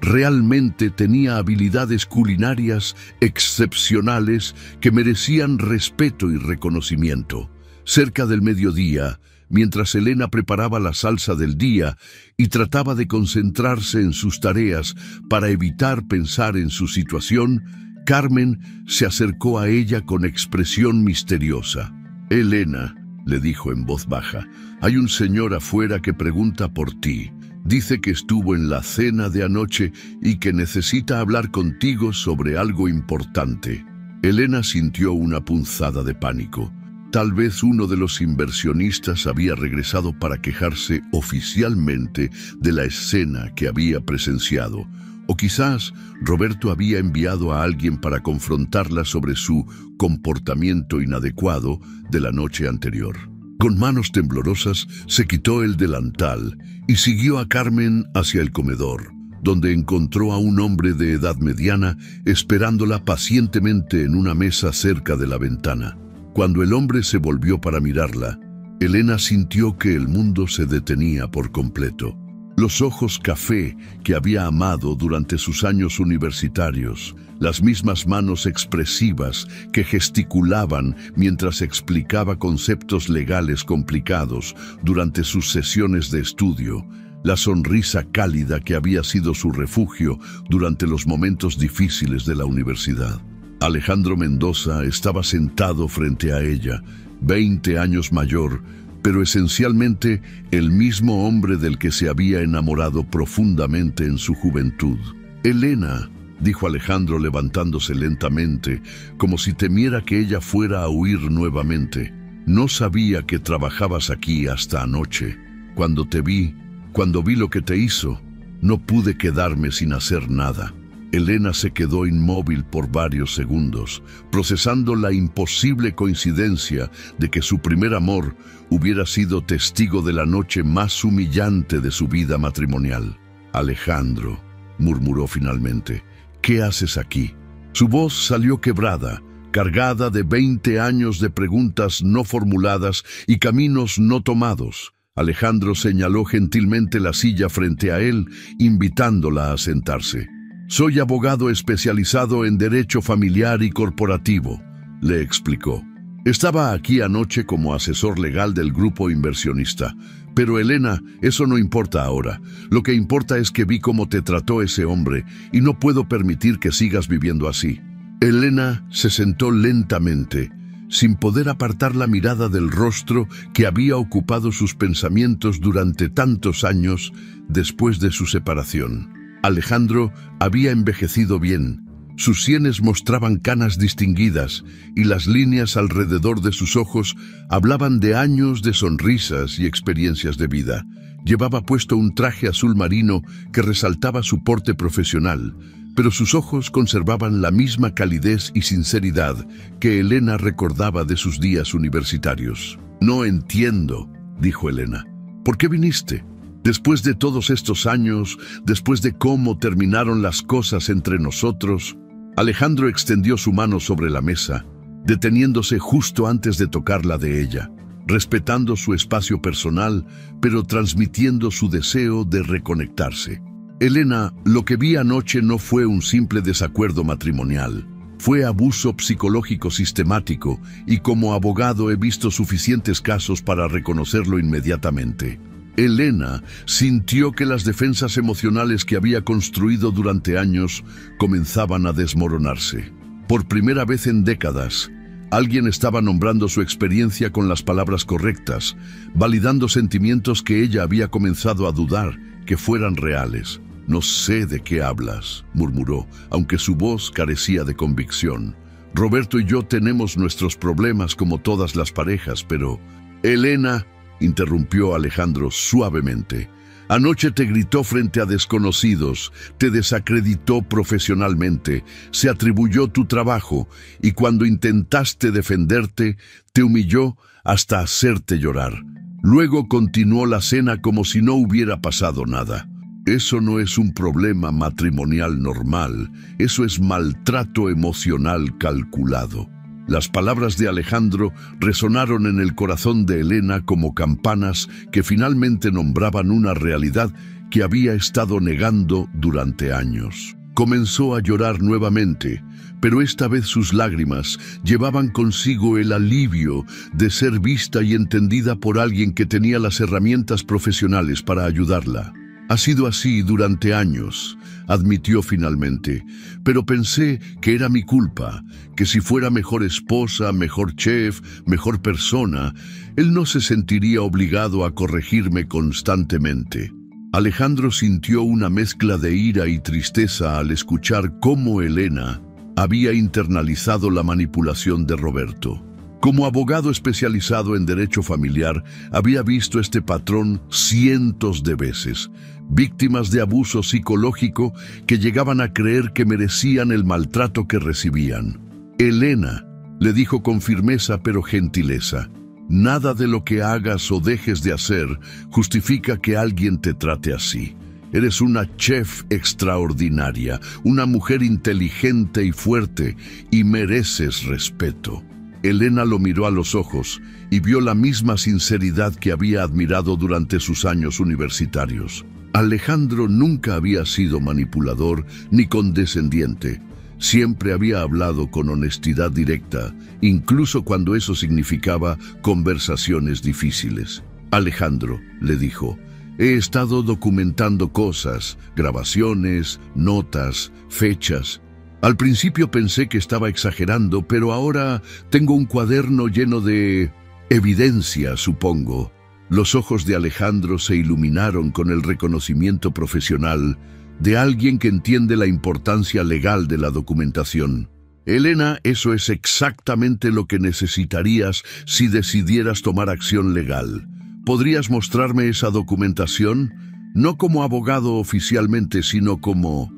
realmente tenía habilidades culinarias excepcionales que merecían respeto y reconocimiento. Cerca del mediodía, mientras Elena preparaba la salsa del día y trataba de concentrarse en sus tareas para evitar pensar en su situación, Carmen se acercó a ella con expresión misteriosa. «Elena», le dijo en voz baja, «hay un señor afuera que pregunta por ti. Dice que estuvo en la cena de anoche y que necesita hablar contigo sobre algo importante. Elena sintió una punzada de pánico. Tal vez uno de los inversionistas había regresado para quejarse oficialmente de la escena que había presenciado. O quizás Roberto había enviado a alguien para confrontarla sobre su comportamiento inadecuado de la noche anterior. Con manos temblorosas se quitó el delantal y siguió a Carmen hacia el comedor, donde encontró a un hombre de edad mediana esperándola pacientemente en una mesa cerca de la ventana. Cuando el hombre se volvió para mirarla, Elena sintió que el mundo se detenía por completo. Los ojos café que había amado durante sus años universitarios, las mismas manos expresivas que gesticulaban mientras explicaba conceptos legales complicados durante sus sesiones de estudio, la sonrisa cálida que había sido su refugio durante los momentos difíciles de la universidad. Alejandro Mendoza estaba sentado frente a ella, 20 años mayor, pero esencialmente el mismo hombre del que se había enamorado profundamente en su juventud. «Elena», dijo Alejandro levantándose lentamente, como si temiera que ella fuera a huir nuevamente. «No sabía que trabajabas aquí hasta anoche. Cuando vi lo que te hizo, no pude quedarme sin hacer nada». Elena se quedó inmóvil por varios segundos, procesando la imposible coincidencia de que su primer amor hubiera sido testigo de la noche más humillante de su vida matrimonial. «Alejandro», murmuró finalmente, «¿qué haces aquí?» Su voz salió quebrada, cargada de 20 años de preguntas no formuladas y caminos no tomados. Alejandro señaló gentilmente la silla frente a él, invitándola a sentarse. «Soy abogado especializado en derecho familiar y corporativo», le explicó. «Estaba aquí anoche como asesor legal del grupo inversionista. Pero Elena, eso no importa ahora. Lo que importa es que vi cómo te trató ese hombre y no puedo permitir que sigas viviendo así». Elena se sentó lentamente, sin poder apartar la mirada del rostro que había ocupado sus pensamientos durante tantos años después de su separación. Alejandro había envejecido bien. Sus sienes mostraban canas distinguidas y las líneas alrededor de sus ojos hablaban de años de sonrisas y experiencias de vida. Llevaba puesto un traje azul marino que resaltaba su porte profesional, pero sus ojos conservaban la misma calidez y sinceridad que Elena recordaba de sus días universitarios. «No entiendo», dijo Elena. «¿Por qué viniste? Después de todos estos años, después de cómo terminaron las cosas entre nosotros». Alejandro extendió su mano sobre la mesa, deteniéndose justo antes de tocarla de ella, respetando su espacio personal, pero transmitiendo su deseo de reconectarse. «Elena, lo que vi anoche no fue un simple desacuerdo matrimonial. Fue abuso psicológico sistemático y como abogado he visto suficientes casos para reconocerlo inmediatamente». Elena sintió que las defensas emocionales que había construido durante años comenzaban a desmoronarse. Por primera vez en décadas, alguien estaba nombrando su experiencia con las palabras correctas, validando sentimientos que ella había comenzado a dudar que fueran reales. «No sé de qué hablas», murmuró, aunque su voz carecía de convicción. «Roberto y yo tenemos nuestros problemas como todas las parejas, pero...» «Elena», interrumpió Alejandro suavemente, «anoche te gritó frente a desconocidos, te desacreditó profesionalmente, se atribuyó tu trabajo y cuando intentaste defenderte, te humilló hasta hacerte llorar. Luego continuó la cena como si no hubiera pasado nada. Eso no es un problema matrimonial normal, eso es maltrato emocional calculado». Las palabras de Alejandro resonaron en el corazón de Elena como campanas que finalmente nombraban una realidad que había estado negando durante años. Comenzó a llorar nuevamente, pero esta vez sus lágrimas llevaban consigo el alivio de ser vista y entendida por alguien que tenía las herramientas profesionales para ayudarla. «Ha sido así durante años», admitió finalmente, «pero pensé que era mi culpa, que si fuera mejor esposa, mejor chef, mejor persona, él no se sentiría obligado a corregirme constantemente». Alejandro sintió una mezcla de ira y tristeza al escuchar cómo Elena había internalizado la manipulación de Roberto. Como abogado especializado en derecho familiar, había visto este patrón cientos de veces. Víctimas de abuso psicológico que llegaban a creer que merecían el maltrato que recibían. Elena le dijo con firmeza pero gentileza: nada de lo que hagas o dejes de hacer justifica que alguien te trate así. Eres una chef extraordinaria, una mujer inteligente y fuerte, y mereces respeto. Elena lo miró a los ojos y vio la misma sinceridad que había admirado durante sus años universitarios. Alejandro nunca había sido manipulador ni condescendiente. Siempre había hablado con honestidad directa, incluso cuando eso significaba conversaciones difíciles. Alejandro, le dijo, he estado documentando cosas, grabaciones, notas, fechas. Al principio pensé que estaba exagerando, pero ahora tengo un cuaderno lleno de evidencia, supongo. Los ojos de Alejandro se iluminaron con el reconocimiento profesional de alguien que entiende la importancia legal de la documentación. Elena, eso es exactamente lo que necesitarías si decidieras tomar acción legal. ¿Podrías mostrarme esa documentación? No como abogado oficialmente, sino como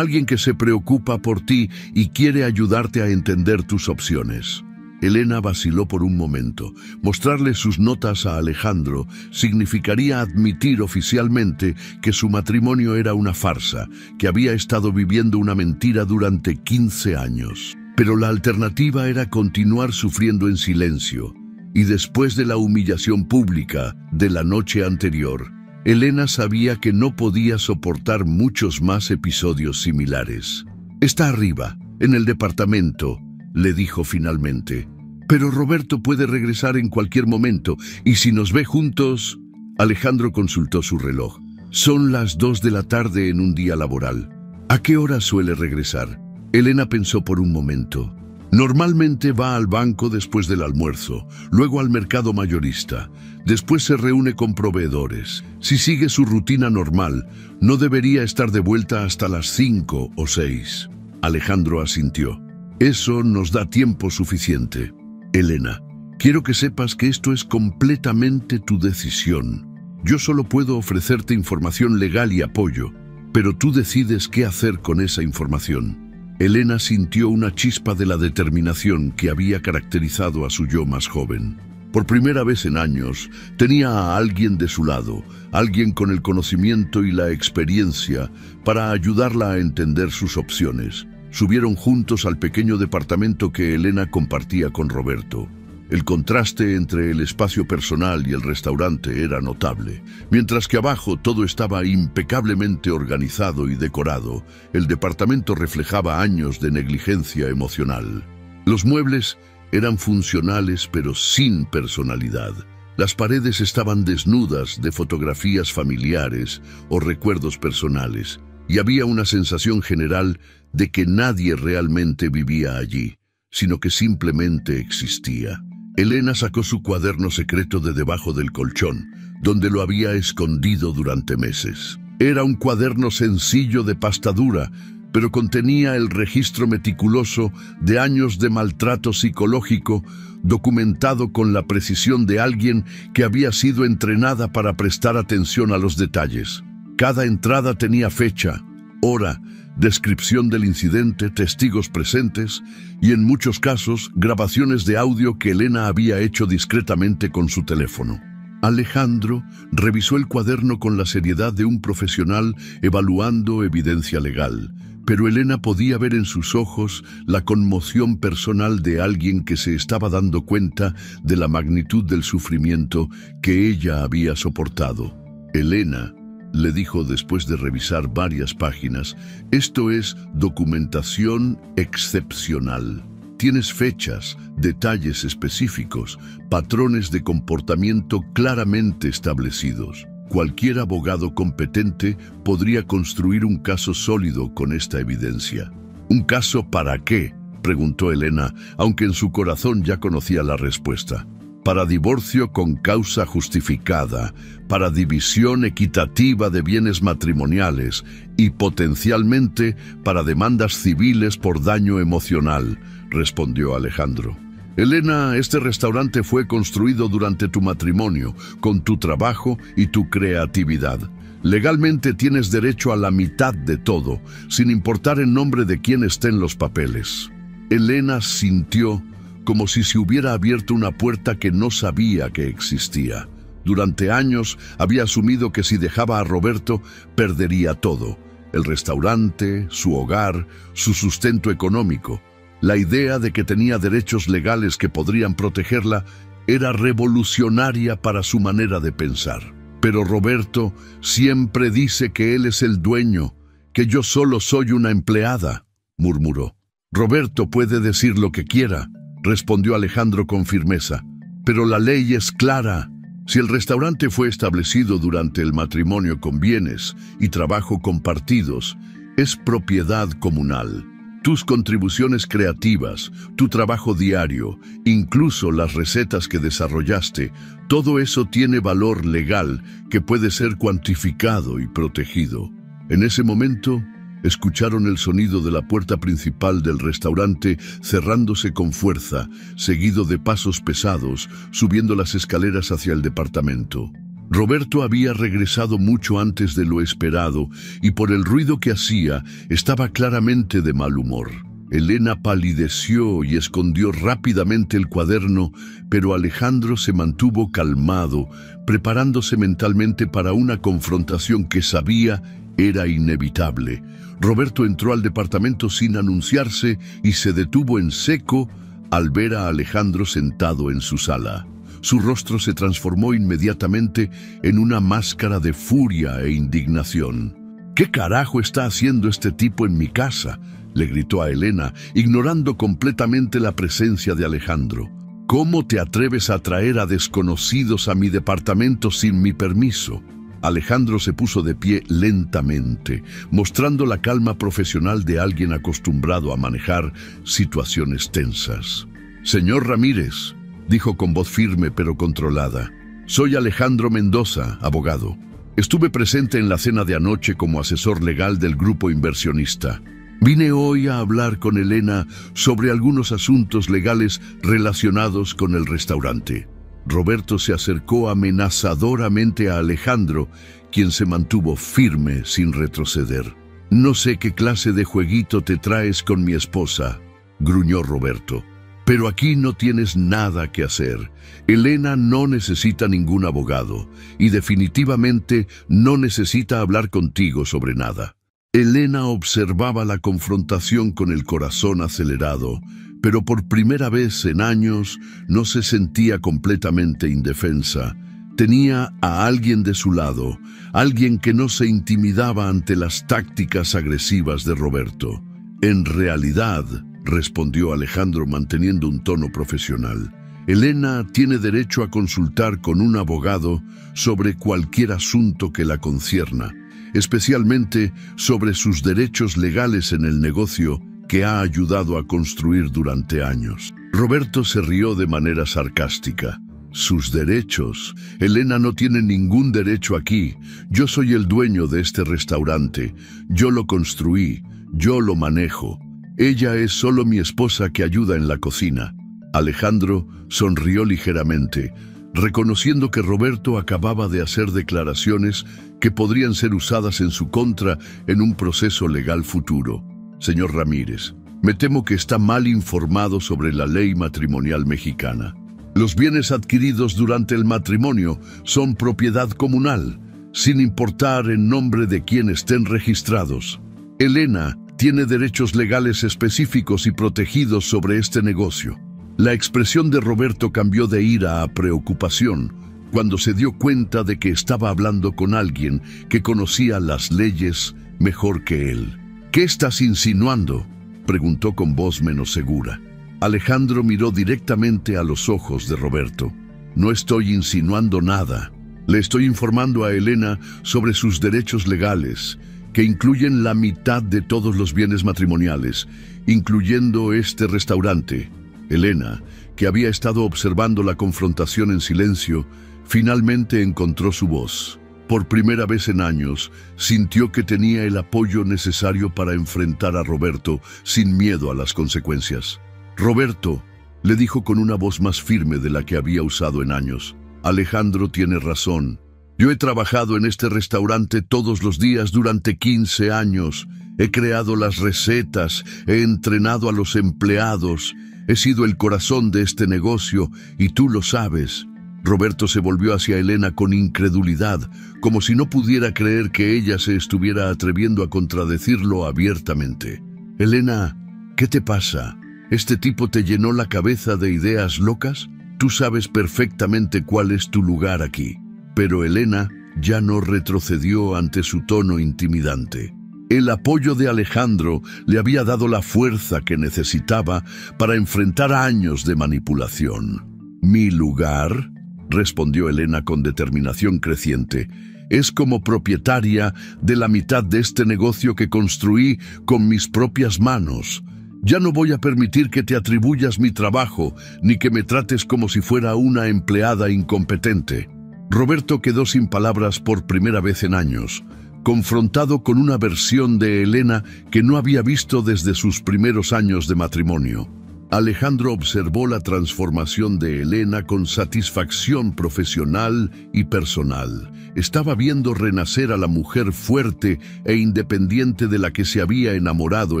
alguien que se preocupa por ti y quiere ayudarte a entender tus opciones. Elena vaciló por un momento. Mostrarle sus notas a Alejandro significaría admitir oficialmente que su matrimonio era una farsa, que había estado viviendo una mentira durante 15 años. Pero la alternativa era continuar sufriendo en silencio. Y después de la humillación pública de la noche anterior, Elena sabía que no podía soportar muchos más episodios similares. Está arriba, en el departamento, le dijo finalmente. Pero Roberto puede regresar en cualquier momento, y si nos ve juntos... Alejandro consultó su reloj. Son las 2 de la tarde en un día laboral. ¿A qué hora suele regresar? Elena pensó por un momento. Normalmente va al banco después del almuerzo, luego al mercado mayorista. Después se reúne con proveedores. Si sigue su rutina normal, no debería estar de vuelta hasta las 5 o 6. Alejandro asintió. Eso nos da tiempo suficiente. Elena, quiero que sepas que esto es completamente tu decisión. Yo solo puedo ofrecerte información legal y apoyo, pero tú decides qué hacer con esa información. Elena sintió una chispa de la determinación que había caracterizado a su yo más joven. Por primera vez en años, tenía a alguien de su lado, alguien con el conocimiento y la experiencia para ayudarla a entender sus opciones. Subieron juntos al pequeño departamento que Elena compartía con Roberto. El contraste entre el espacio personal y el restaurante era notable. Mientras que abajo todo estaba impecablemente organizado y decorado, el departamento reflejaba años de negligencia emocional. Los muebles eran funcionales pero sin personalidad. Las paredes estaban desnudas de fotografías familiares o recuerdos personales, y había una sensación general de que nadie realmente vivía allí, sino que simplemente existía. Elena sacó su cuaderno secreto de debajo del colchón, donde lo había escondido durante meses. Era un cuaderno sencillo de pasta dura, pero contenía el registro meticuloso de años de maltrato psicológico, documentado con la precisión de alguien que había sido entrenada para prestar atención a los detalles. Cada entrada tenía fecha, hora, descripción del incidente, testigos presentes y, en muchos casos, grabaciones de audio que Elena había hecho discretamente con su teléfono. Alejandro revisó el cuaderno con la seriedad de un profesional evaluando evidencia legal, pero Elena podía ver en sus ojos la conmoción personal de alguien que se estaba dando cuenta de la magnitud del sufrimiento que ella había soportado. Elena, le dijo después de revisar varias páginas, esto es documentación excepcional. Tienes fechas, detalles específicos, patrones de comportamiento claramente establecidos. Cualquier abogado competente podría construir un caso sólido con esta evidencia. ¿Un caso para qué?, preguntó Elena, aunque en su corazón ya conocía la respuesta. para divorcio con causa justificada, para división equitativa de bienes matrimoniales y potencialmente para demandas civiles por daño emocional, respondió Alejandro. Elena, este restaurante fue construido durante tu matrimonio, con tu trabajo y tu creatividad. Legalmente tienes derecho a la mitad de todo, sin importar el nombre de quién esté en los papeles. Elena sintió como si se hubiera abierto una puerta que no sabía que existía. Durante años había asumido que si dejaba a Roberto, perdería todo: el restaurante, su hogar, su sustento económico. La idea de que tenía derechos legales que podrían protegerla era revolucionaria para su manera de pensar. Pero Roberto siempre dice que él es el dueño, que yo solo soy una empleada, murmuró. Roberto puede decir lo que quiera, respondió Alejandro con firmeza, pero la ley es clara. Si el restaurante fue establecido durante el matrimonio con bienes y trabajo compartidos, es propiedad comunal. Tus contribuciones creativas, tu trabajo diario, incluso las recetas que desarrollaste, todo eso tiene valor legal que puede ser cuantificado y protegido. En ese momento, escucharon el sonido de la puerta principal del restaurante cerrándose con fuerza, seguido de pasos pesados, subiendo las escaleras hacia el departamento. Roberto había regresado mucho antes de lo esperado y por el ruido que hacía estaba claramente de mal humor. Elena palideció y escondió rápidamente el cuaderno, pero Alejandro se mantuvo calmado, preparándose mentalmente para una confrontación que sabía era inevitable. Roberto entró al departamento sin anunciarse y se detuvo en seco al ver a Alejandro sentado en su sala. Su rostro se transformó inmediatamente en una máscara de furia e indignación. «¿Qué carajo está haciendo este tipo en mi casa?», le gritó a Elena, ignorando completamente la presencia de Alejandro. «¿Cómo te atreves a traer a desconocidos a mi departamento sin mi permiso?». Alejandro se puso de pie lentamente, mostrando la calma profesional de alguien acostumbrado a manejar situaciones tensas. «Señor Ramírez», dijo con voz firme pero controlada, «soy Alejandro Mendoza, abogado. Estuve presente en la cena de anoche como asesor legal del grupo inversionista. Vine hoy a hablar con Elena sobre algunos asuntos legales relacionados con el restaurante». Roberto se acercó amenazadoramente a Alejandro, quien se mantuvo firme sin retroceder. «No sé qué clase de jueguito te traes con mi esposa», gruñó Roberto. «Pero aquí no tienes nada que hacer. Elena no necesita ningún abogado y definitivamente no necesita hablar contigo sobre nada». Elena observaba la confrontación con el corazón acelerado, pero por primera vez en años no se sentía completamente indefensa. Tenía a alguien de su lado, alguien que no se intimidaba ante las tácticas agresivas de Roberto. «En realidad», respondió Alejandro manteniendo un tono profesional, «Elena tiene derecho a consultar con un abogado sobre cualquier asunto que la concierna, especialmente sobre sus derechos legales en el negocio que ha ayudado a construir durante años». Roberto se rió de manera sarcástica. «¿Sus derechos? Elena no tiene ningún derecho aquí. Yo soy el dueño de este restaurante. Yo lo construí. Yo lo manejo. Ella es solo mi esposa que ayuda en la cocina». Alejandro sonrió ligeramente, reconociendo que Roberto acababa de hacer declaraciones que podrían ser usadas en su contra en un proceso legal futuro. «Señor Ramírez, me temo que está mal informado sobre la ley matrimonial mexicana. Los bienes adquiridos durante el matrimonio son propiedad comunal, sin importar en nombre de quién estén registrados. Elena tiene derechos legales específicos y protegidos sobre este negocio». La expresión de Roberto cambió de ira a preocupación cuando se dio cuenta de que estaba hablando con alguien que conocía las leyes mejor que él. «¿Qué estás insinuando?», preguntó con voz menos segura. Alejandro miró directamente a los ojos de Roberto. «No estoy insinuando nada. Le estoy informando a Elena sobre sus derechos legales, que incluyen la mitad de todos los bienes matrimoniales, incluyendo este restaurante. Elena, que había estado observando la confrontación en silencio, finalmente encontró su voz. Por primera vez en años, sintió que tenía el apoyo necesario para enfrentar a Roberto sin miedo a las consecuencias. «Roberto», le dijo con una voz más firme de la que había usado en años, «Alejandro tiene razón. Yo he trabajado en este restaurante todos los días durante 15 años. He creado las recetas, he entrenado a los empleados, he sido el corazón de este negocio y tú lo sabes». Roberto se volvió hacia Elena con incredulidad, como si no pudiera creer que ella se estuviera atreviendo a contradecirlo abiertamente. «Elena, ¿qué te pasa? ¿Este tipo te llenó la cabeza de ideas locas? Tú sabes perfectamente cuál es tu lugar aquí». Pero Elena ya no retrocedió ante su tono intimidante. El apoyo de Alejandro le había dado la fuerza que necesitaba para enfrentar años de manipulación. «Mi lugar», respondió Elena con determinación creciente, «es como propietaria de la mitad de este negocio que construí con mis propias manos. Ya no voy a permitir que te atribuyas mi trabajo, ni que me trates como si fuera una empleada incompetente». Roberto quedó sin palabras por primera vez en años, confrontado con una versión de Elena que no había visto desde sus primeros años de matrimonio. Alejandro observó la transformación de Elena con satisfacción profesional y personal. Estaba viendo renacer a la mujer fuerte e independiente de la que se había enamorado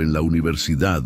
en la universidad,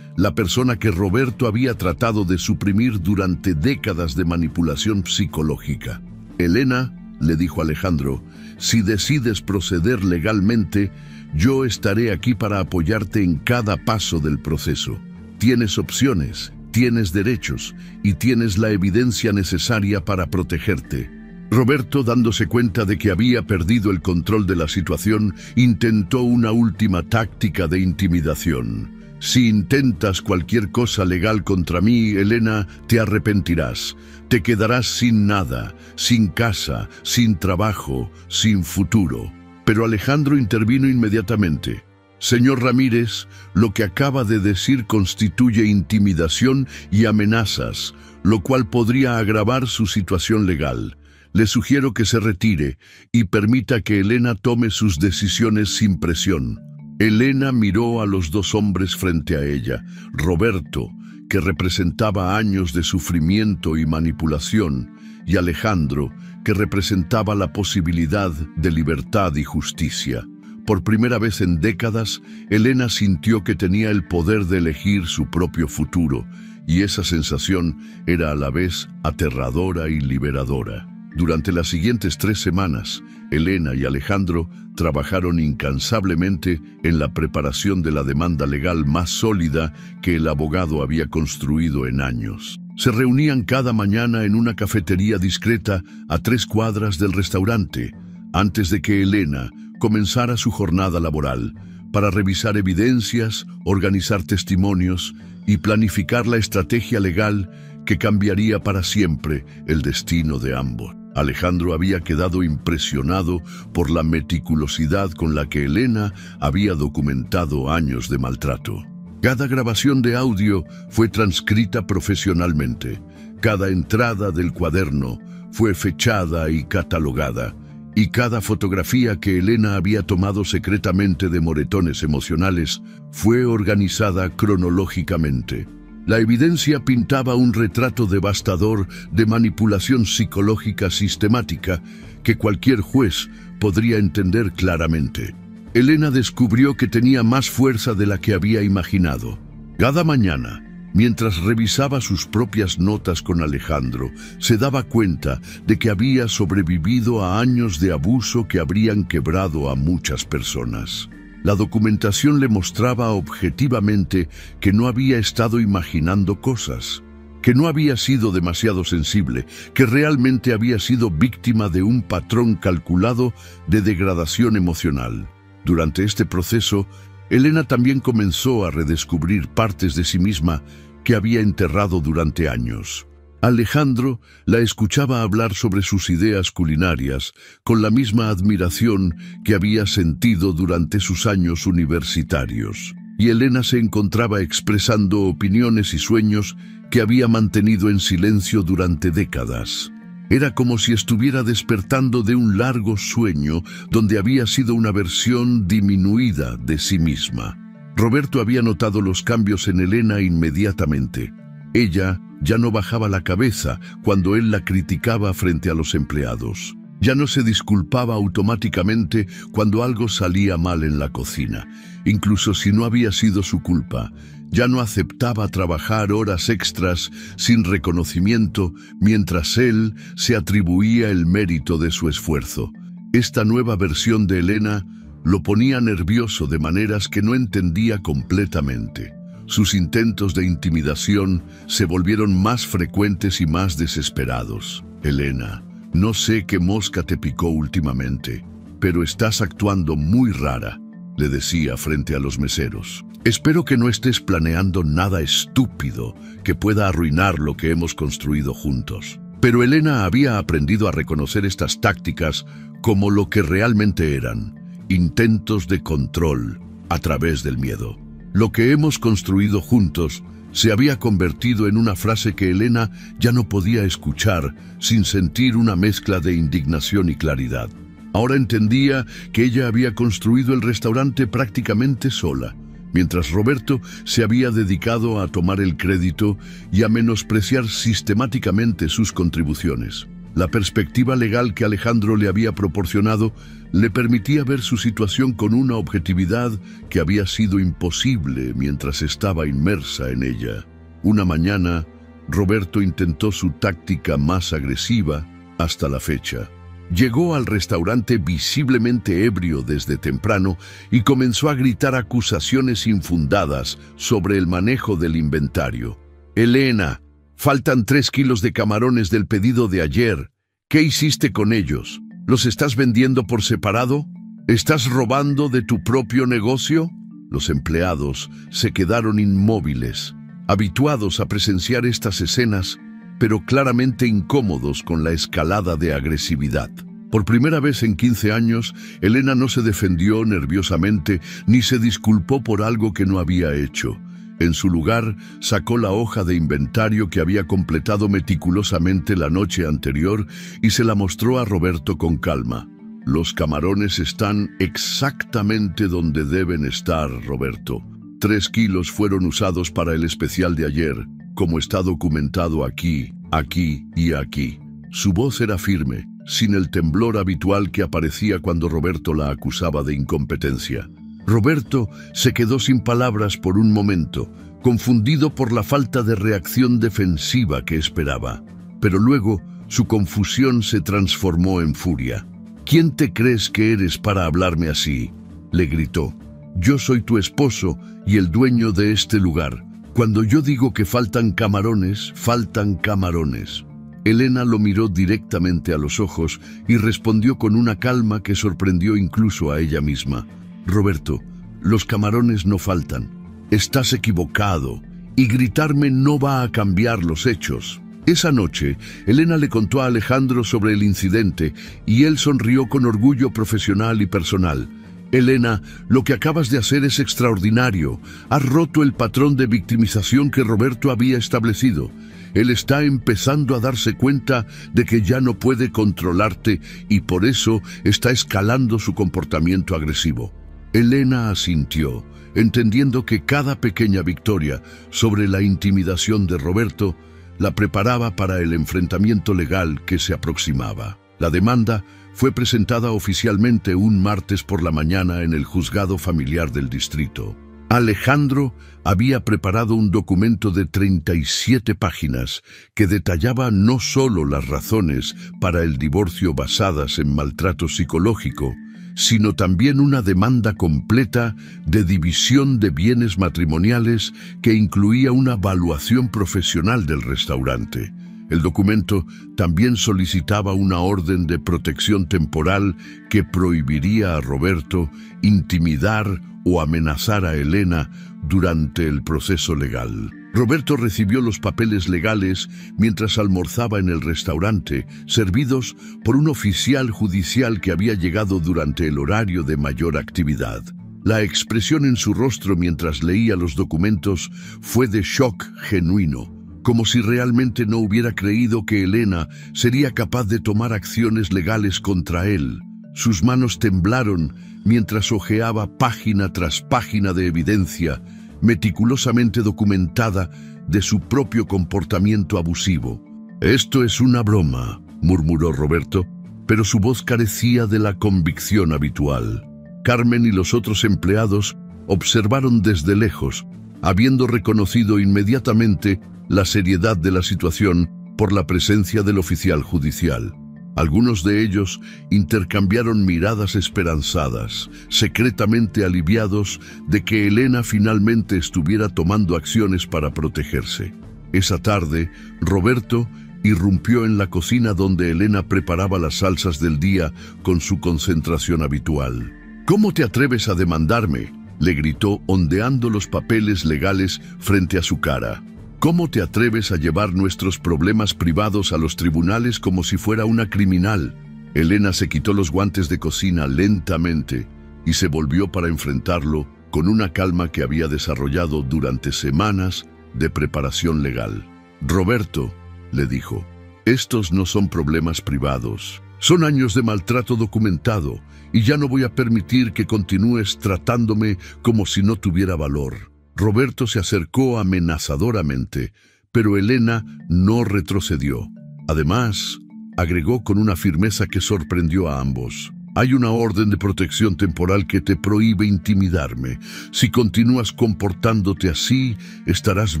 la persona que Roberto había tratado de suprimir durante décadas de manipulación psicológica. «Elena», le dijo Alejandro, «si decides proceder legalmente, yo estaré aquí para apoyarte en cada paso del proceso. Tienes opciones, tienes derechos y tienes la evidencia necesaria para protegerte». Roberto, dándose cuenta de que había perdido el control de la situación, intentó una última táctica de intimidación. «Si intentas cualquier cosa legal contra mí, Elena, te arrepentirás. Te quedarás sin nada, sin casa, sin trabajo, sin futuro». Pero Alejandro intervino inmediatamente. «Señor Ramírez, lo que acaba de decir constituye intimidación y amenazas, lo cual podría agravar su situación legal. Le sugiero que se retire y permita que Elena tome sus decisiones sin presión». Elena miró a los dos hombres frente a ella. Roberto, que representaba años de sufrimiento y manipulación, y Alejandro, que representaba la posibilidad de libertad y justicia. Por primera vez en décadas, Elena sintió que tenía el poder de elegir su propio futuro, y esa sensación era a la vez aterradora y liberadora. Durante las siguientes 3 semanas, Elena y Alejandro trabajaron incansablemente en la preparación de la demanda legal más sólida que el abogado había construido en años. Se reunían cada mañana en una cafetería discreta a 3 cuadras del restaurante, antes de que Elena comenzara su jornada laboral, para revisar evidencias, organizar testimonios y planificar la estrategia legal que cambiaría para siempre el destino de ambos. Alejandro había quedado impresionado por la meticulosidad con la que Elena había documentado años de maltrato. Cada grabación de audio fue transcrita profesionalmente. Cada entrada del cuaderno fue fechada y catalogada. Y cada fotografía que Elena había tomado secretamente de moretones emocionales fue organizada cronológicamente. La evidencia pintaba un retrato devastador de manipulación psicológica sistemática que cualquier juez podría entender claramente. Elena descubrió que tenía más fuerza de la que había imaginado. Cada mañana, mientras revisaba sus propias notas con Alejandro, se daba cuenta de que había sobrevivido a años de abuso que habrían quebrado a muchas personas. La documentación le mostraba objetivamente que no había estado imaginando cosas, que no había sido demasiado sensible, que realmente había sido víctima de un patrón calculado de degradación emocional. Durante este proceso, Elena también comenzó a redescubrir partes de sí misma que había enterrado durante años. Alejandro la escuchaba hablar sobre sus ideas culinarias con la misma admiración que había sentido durante sus años universitarios. Y Elena se encontraba expresando opiniones y sueños que había mantenido en silencio durante décadas. Era como si estuviera despertando de un largo sueño donde había sido una versión disminuida de sí misma. Roberto había notado los cambios en Elena inmediatamente. Ella ya no bajaba la cabeza cuando él la criticaba frente a los empleados. Ya no se disculpaba automáticamente cuando algo salía mal en la cocina, incluso si no había sido su culpa. Ya no aceptaba trabajar horas extras sin reconocimiento mientras él se atribuía el mérito de su esfuerzo. Esta nueva versión de Elena lo ponía nervioso de maneras que no entendía completamente. Sus intentos de intimidación se volvieron más frecuentes y más desesperados. Elena, no sé qué mosca te picó últimamente, pero estás actuando muy rara, le decía frente a los meseros. Espero que no estés planeando nada estúpido que pueda arruinar lo que hemos construido juntos. Pero Elena había aprendido a reconocer estas tácticas como lo que realmente eran, intentos de control a través del miedo. Lo que hemos construido juntos se había convertido en una frase que Elena ya no podía escuchar sin sentir una mezcla de indignación y claridad. Ahora entendía que ella había construido el restaurante prácticamente sola, mientras Roberto se había dedicado a tomar el crédito y a menospreciar sistemáticamente sus contribuciones. La perspectiva legal que Alejandro le había proporcionado le permitía ver su situación con una objetividad que había sido imposible mientras estaba inmersa en ella. Una mañana, Roberto intentó su táctica más agresiva hasta la fecha. Llegó al restaurante visiblemente ebrio desde temprano y comenzó a gritar acusaciones infundadas sobre el manejo del inventario. «Elena, faltan 3 kilos de camarones del pedido de ayer. ¿Qué hiciste con ellos? ¿Los estás vendiendo por separado? ¿Estás robando de tu propio negocio?» Los empleados se quedaron inmóviles, habituados a presenciar estas escenas, pero claramente incómodos con la escalada de agresividad. Por primera vez en 15 años, Elena no se defendió nerviosamente ni se disculpó por algo que no había hecho. En su lugar, sacó la hoja de inventario que había completado meticulosamente la noche anterior y se la mostró a Roberto con calma. «Los camarones están exactamente donde deben estar, Roberto. 3 kilos fueron usados para el especial de ayer, como está documentado aquí, aquí y aquí». Su voz era firme, sin el temblor habitual que aparecía cuando Roberto la acusaba de incompetencia. Roberto se quedó sin palabras por un momento, confundido por la falta de reacción defensiva que esperaba. Pero luego su confusión se transformó en furia. «¿Quién te crees que eres para hablarme así?», le gritó. «Yo soy tu esposo y el dueño de este lugar. Cuando yo digo que faltan camarones, faltan camarones». Elena lo miró directamente a los ojos y respondió con una calma que sorprendió incluso a ella misma. «Roberto, los camarones no faltan. Estás equivocado y gritarme no va a cambiar los hechos». Esa noche, Elena le contó a Alejandro sobre el incidente y él sonrió con orgullo profesional y personal. «Elena, lo que acabas de hacer es extraordinario. Has roto el patrón de victimización que Roberto había establecido. Él está empezando a darse cuenta de que ya no puede controlarte y por eso está escalando su comportamiento agresivo». Elena asintió, entendiendo que cada pequeña victoria sobre la intimidación de Roberto la preparaba para el enfrentamiento legal que se aproximaba. La demanda fue presentada oficialmente un martes por la mañana en el juzgado familiar del distrito. Alejandro había preparado un documento de 37 páginas que detallaba no solo las razones para el divorcio basadas en maltrato psicológico, sino también una demanda completa de división de bienes matrimoniales que incluía una evaluación profesional del restaurante. El documento también solicitaba una orden de protección temporal que prohibiría a Roberto intimidar o amenazar a Elena durante el proceso legal. Roberto recibió los papeles legales mientras almorzaba en el restaurante, servidos por un oficial judicial que había llegado durante el horario de mayor actividad. La expresión en su rostro mientras leía los documentos fue de shock genuino. como si realmente no hubiera creído que Elena sería capaz de tomar acciones legales contra él. Sus manos temblaron mientras hojeaba página tras página de evidencia, meticulosamente documentada, de su propio comportamiento abusivo. «Esto es una broma», murmuró Roberto, pero su voz carecía de la convicción habitual. Carmen y los otros empleados observaron desde lejos, habiendo reconocido inmediatamente la seriedad de la situación por la presencia del oficial judicial. Algunos de ellos intercambiaron miradas esperanzadas, secretamente aliviados de que Elena finalmente estuviera tomando acciones para protegerse. Esa tarde, Roberto irrumpió en la cocina donde Elena preparaba las salsas del día con su concentración habitual. «¿Cómo te atreves a demandarme?», le gritó, ondeando los papeles legales frente a su cara. «¿Cómo te atreves a llevar nuestros problemas privados a los tribunales como si fuera una criminal?». Elena se quitó los guantes de cocina lentamente y se volvió para enfrentarlo con una calma que había desarrollado durante semanas de preparación legal. «Roberto», le dijo, «estos no son problemas privados. Son años de maltrato documentado y ya no voy a permitir que continúes tratándome como si no tuviera valor». Roberto se acercó amenazadoramente, pero Elena no retrocedió. Además, agregó con una firmeza que sorprendió a ambos: «Hay una orden de protección temporal que te prohíbe intimidarme. Si continúas comportándote así, estarás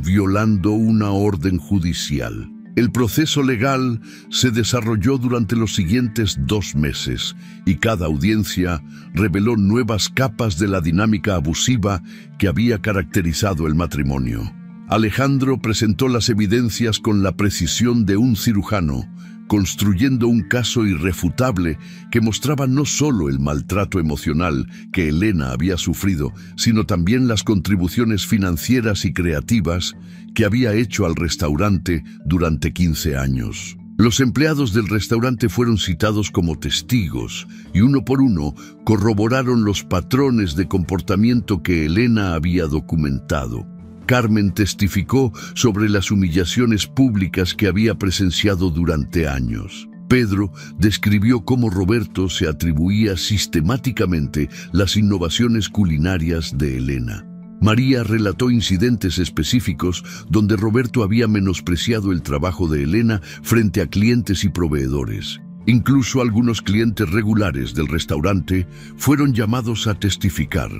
violando una orden judicial». El proceso legal se desarrolló durante los siguientes 2 meses y cada audiencia reveló nuevas capas de la dinámica abusiva que había caracterizado el matrimonio. Alejandro presentó las evidencias con la precisión de un cirujano, construyendo un caso irrefutable que mostraba no solo el maltrato emocional que Elena había sufrido, sino también las contribuciones financieras y creativas que había hecho al restaurante durante 15 años. Los empleados del restaurante fueron citados como testigos y uno por uno corroboraron los patrones de comportamiento que Elena había documentado. Carmen testificó sobre las humillaciones públicas que había presenciado durante años. Pedro describió cómo Roberto se atribuía sistemáticamente las innovaciones culinarias de Elena. María relató incidentes específicos donde Roberto había menospreciado el trabajo de Elena frente a clientes y proveedores. Incluso algunos clientes regulares del restaurante fueron llamados a testificar.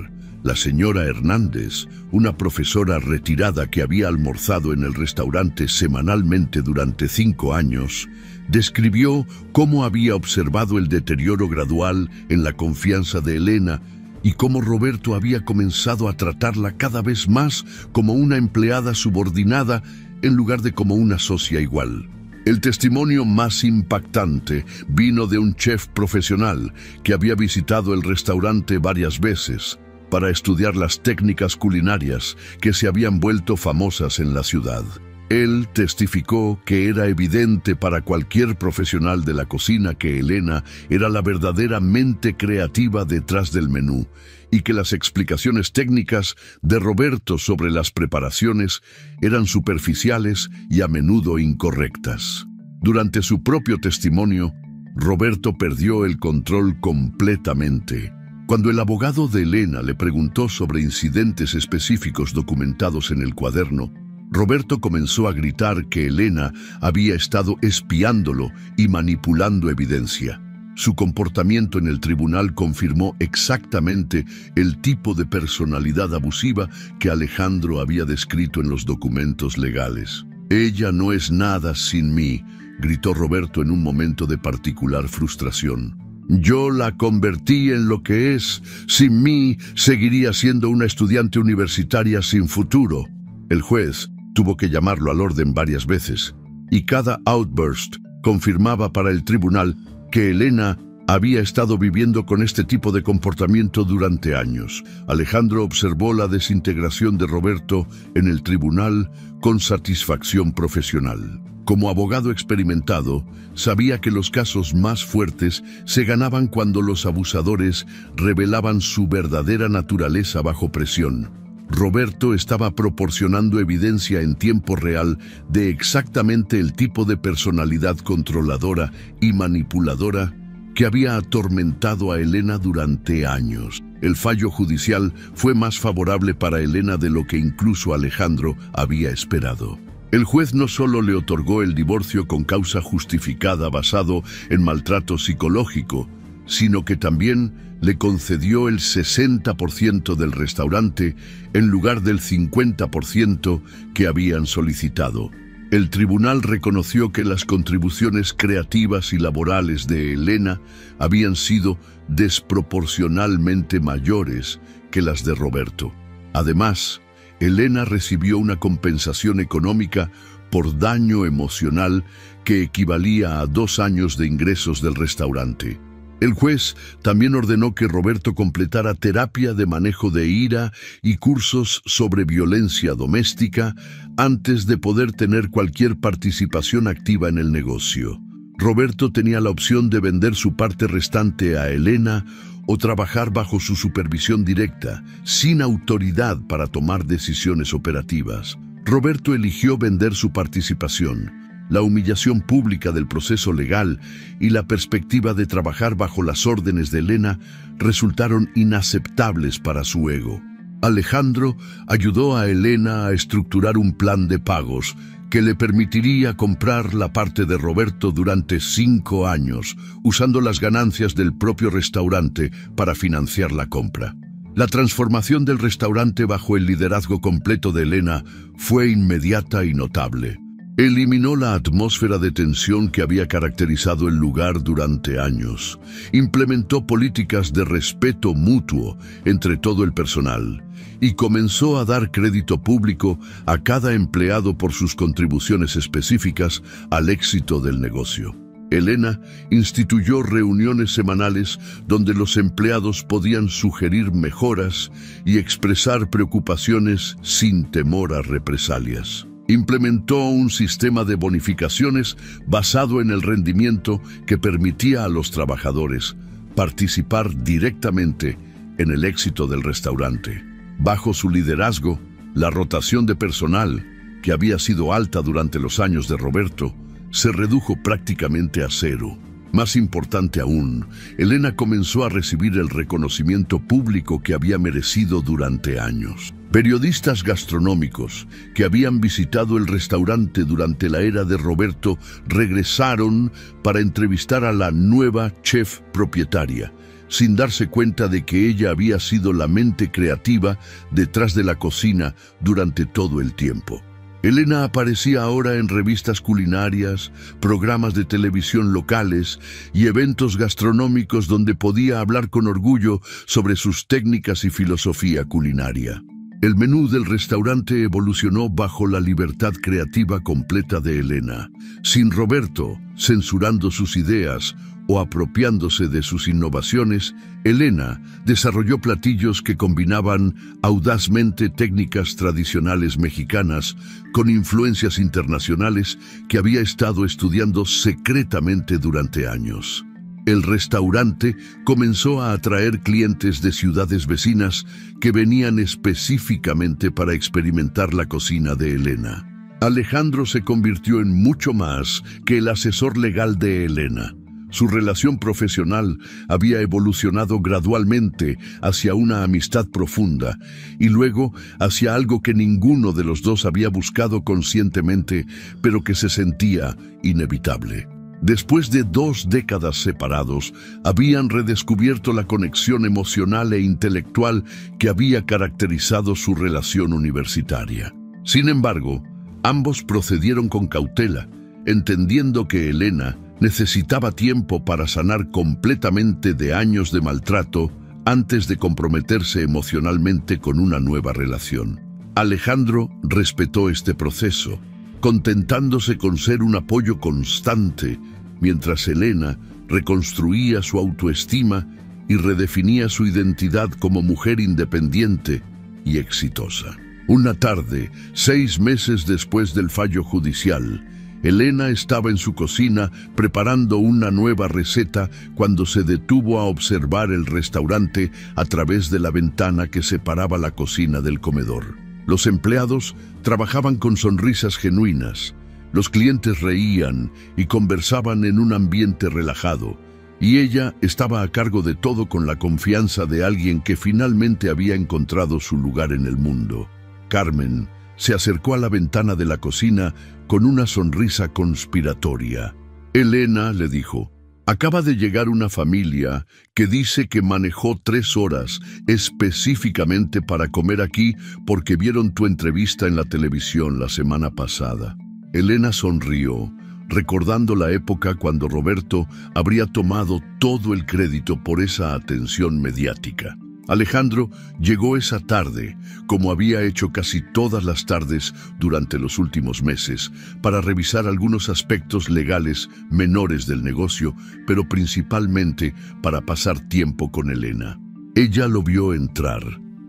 La señora Hernández, una profesora retirada que había almorzado en el restaurante semanalmente durante 5 años, describió cómo había observado el deterioro gradual en la confianza de Elena y cómo Roberto había comenzado a tratarla cada vez más como una empleada subordinada en lugar de como una socia igual. El testimonio más impactante vino de un chef profesional que había visitado el restaurante varias veces para estudiar las técnicas culinarias que se habían vuelto famosas en la ciudad. Él testificó que era evidente para cualquier profesional de la cocina que Elena era la verdadera mente creativa detrás del menú y que las explicaciones técnicas de Roberto sobre las preparaciones eran superficiales y a menudo incorrectas. Durante su propio testimonio, Roberto perdió el control completamente. Cuando el abogado de Elena le preguntó sobre incidentes específicos documentados en el cuaderno, Roberto comenzó a gritar que Elena había estado espiándolo y manipulando evidencia. Su comportamiento en el tribunal confirmó exactamente el tipo de personalidad abusiva que Alejandro había descrito en los documentos legales. «Ella no es nada sin mí», gritó Roberto en un momento de particular frustración. «Yo la convertí en lo que es. Sin mí, seguiría siendo una estudiante universitaria sin futuro». El juez tuvo que llamarlo al orden varias veces, y cada outburst confirmaba para el tribunal que Elena había estado viviendo con este tipo de comportamiento durante años. Alejandro observó la desintegración de Roberto en el tribunal con satisfacción profesional. Como abogado experimentado, sabía que los casos más fuertes se ganaban cuando los abusadores revelaban su verdadera naturaleza bajo presión. Roberto estaba proporcionando evidencia en tiempo real de exactamente el tipo de personalidad controladora y manipuladora que había atormentado a Elena durante años. El fallo judicial fue más favorable para Elena de lo que incluso Alejandro había esperado. El juez no solo le otorgó el divorcio con causa justificada basado en maltrato psicológico, sino que también le concedió el 60% del restaurante en lugar del 50% que habían solicitado. El tribunal reconoció que las contribuciones creativas y laborales de Elena habían sido desproporcionalmente mayores que las de Roberto. Además, Elena recibió una compensación económica por daño emocional que equivalía a 2 años de ingresos del restaurante. El juez también ordenó que Roberto completara terapia de manejo de ira y cursos sobre violencia doméstica antes de poder tener cualquier participación activa en el negocio. Roberto tenía la opción de vender su parte restante a Elena o trabajar bajo su supervisión directa, sin autoridad para tomar decisiones operativas. Roberto eligió vender su participación. La humillación pública del proceso legal y la perspectiva de trabajar bajo las órdenes de Elena resultaron inaceptables para su ego. Alejandro ayudó a Elena a estructurar un plan de pagos que le permitiría comprar la parte de Roberto durante 5 años, usando las ganancias del propio restaurante para financiar la compra. La transformación del restaurante bajo el liderazgo completo de Elena fue inmediata y notable. Eliminó la atmósfera de tensión que había caracterizado el lugar durante años. Implementó políticas de respeto mutuo entre todo el personal y comenzó a dar crédito público a cada empleado por sus contribuciones específicas al éxito del negocio. Elena instituyó reuniones semanales donde los empleados podían sugerir mejoras y expresar preocupaciones sin temor a represalias. Implementó un sistema de bonificaciones basado en el rendimiento que permitía a los trabajadores participar directamente en el éxito del restaurante. Bajo su liderazgo, la rotación de personal, que había sido alta durante los años de Roberto, se redujo prácticamente a 0. Más importante aún, Elena comenzó a recibir el reconocimiento público que había merecido durante años. Periodistas gastronómicos que habían visitado el restaurante durante la era de Roberto regresaron para entrevistar a la nueva chef propietaria, sin darse cuenta de que ella había sido la mente creativa detrás de la cocina durante todo el tiempo. Elena aparecía ahora en revistas culinarias, programas de televisión locales y eventos gastronómicos donde podía hablar con orgullo sobre sus técnicas y filosofía culinaria. El menú del restaurante evolucionó bajo la libertad creativa completa de Elena, sin Roberto censurando sus ideas o apropiándose de sus innovaciones. Elena desarrolló platillos que combinaban audazmente técnicas tradicionales mexicanas con influencias internacionales que había estado estudiando secretamente durante años. El restaurante comenzó a atraer clientes de ciudades vecinas que venían específicamente para experimentar la cocina de Elena. Alejandro se convirtió en mucho más que el asesor legal de Elena. Su relación profesional había evolucionado gradualmente hacia una amistad profunda y luego hacia algo que ninguno de los dos había buscado conscientemente, pero que se sentía inevitable. Después de 2 décadas separados, habían redescubierto la conexión emocional e intelectual que había caracterizado su relación universitaria. Sin embargo, ambos procedieron con cautela, entendiendo que Elena necesitaba tiempo para sanar completamente de años de maltrato antes de comprometerse emocionalmente con una nueva relación. Alejandro respetó este proceso, contentándose con ser un apoyo constante, mientras Elena reconstruía su autoestima y redefinía su identidad como mujer independiente y exitosa. Una tarde, 6 meses después del fallo judicial, Elena estaba en su cocina preparando una nueva receta cuando se detuvo a observar el restaurante a través de la ventana que separaba la cocina del comedor. Los empleados trabajaban con sonrisas genuinas. Los clientes reían y conversaban en un ambiente relajado, y ella estaba a cargo de todo con la confianza de alguien que finalmente había encontrado su lugar en el mundo. Carmen se acercó a la ventana de la cocina con una sonrisa conspiratoria. «Elena», le dijo, «acaba de llegar una familia que dice que manejó 3 horas específicamente para comer aquí porque vieron tu entrevista en la televisión la semana pasada». Elena sonrió, recordando la época cuando Roberto habría tomado todo el crédito por esa atención mediática. Alejandro llegó esa tarde, como había hecho casi todas las tardes durante los últimos meses, para revisar algunos aspectos legales menores del negocio, pero principalmente para pasar tiempo con Elena. Ella lo vio entrar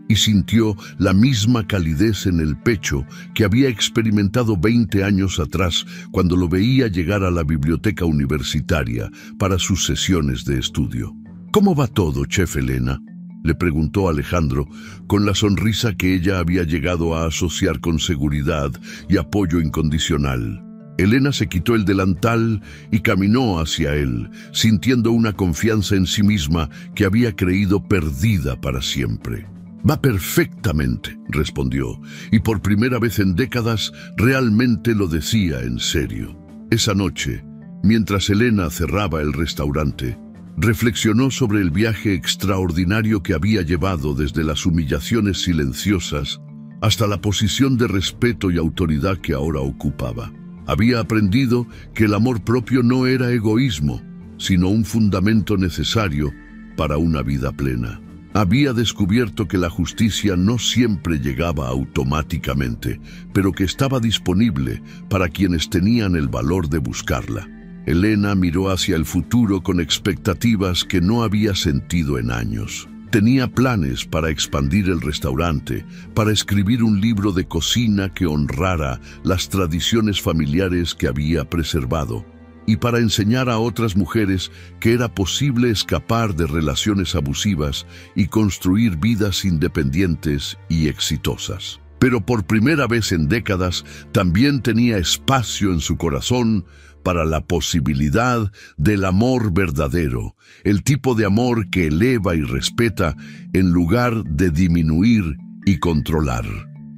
y sintió la misma calidez en el pecho que había experimentado 20 años atrás cuando lo veía llegar a la biblioteca universitaria para sus sesiones de estudio. «¿Cómo va todo, chef Elena?», le preguntó Alejandro, con la sonrisa que ella había llegado a asociar con seguridad y apoyo incondicional. Elena se quitó el delantal y caminó hacia él, sintiendo una confianza en sí misma que había creído perdida para siempre. «Va perfectamente», respondió, y por primera vez en décadas realmente lo decía en serio. Esa noche, mientras Elena cerraba el restaurante, reflexionó sobre el viaje extraordinario que había llevado desde las humillaciones silenciosas hasta la posición de respeto y autoridad que ahora ocupaba. Había aprendido que el amor propio no era egoísmo, sino un fundamento necesario para una vida plena. Había descubierto que la justicia no siempre llegaba automáticamente, pero que estaba disponible para quienes tenían el valor de buscarla. Elena miró hacia el futuro con expectativas que no había sentido en años. Tenía planes para expandir el restaurante, para escribir un libro de cocina que honrara las tradiciones familiares que había preservado, y para enseñar a otras mujeres que era posible escapar de relaciones abusivas y construir vidas independientes y exitosas. Pero por primera vez en décadas también tenía espacio en su corazón para la posibilidad del amor verdadero, el tipo de amor que eleva y respeta en lugar de disminuir y controlar.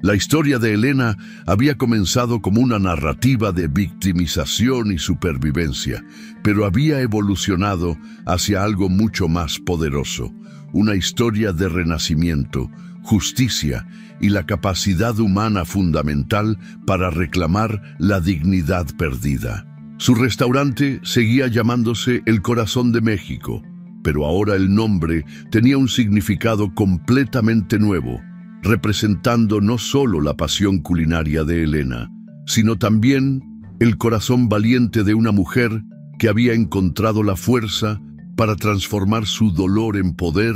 La historia de Elena había comenzado como una narrativa de victimización y supervivencia, pero había evolucionado hacia algo mucho más poderoso, una historia de renacimiento, justicia y la capacidad humana fundamental para reclamar la dignidad perdida. Su restaurante seguía llamándose El Corazón de México, pero ahora el nombre tenía un significado completamente nuevo, representando no solo la pasión culinaria de Elena, sino también el corazón valiente de una mujer que había encontrado la fuerza para transformar su dolor en poder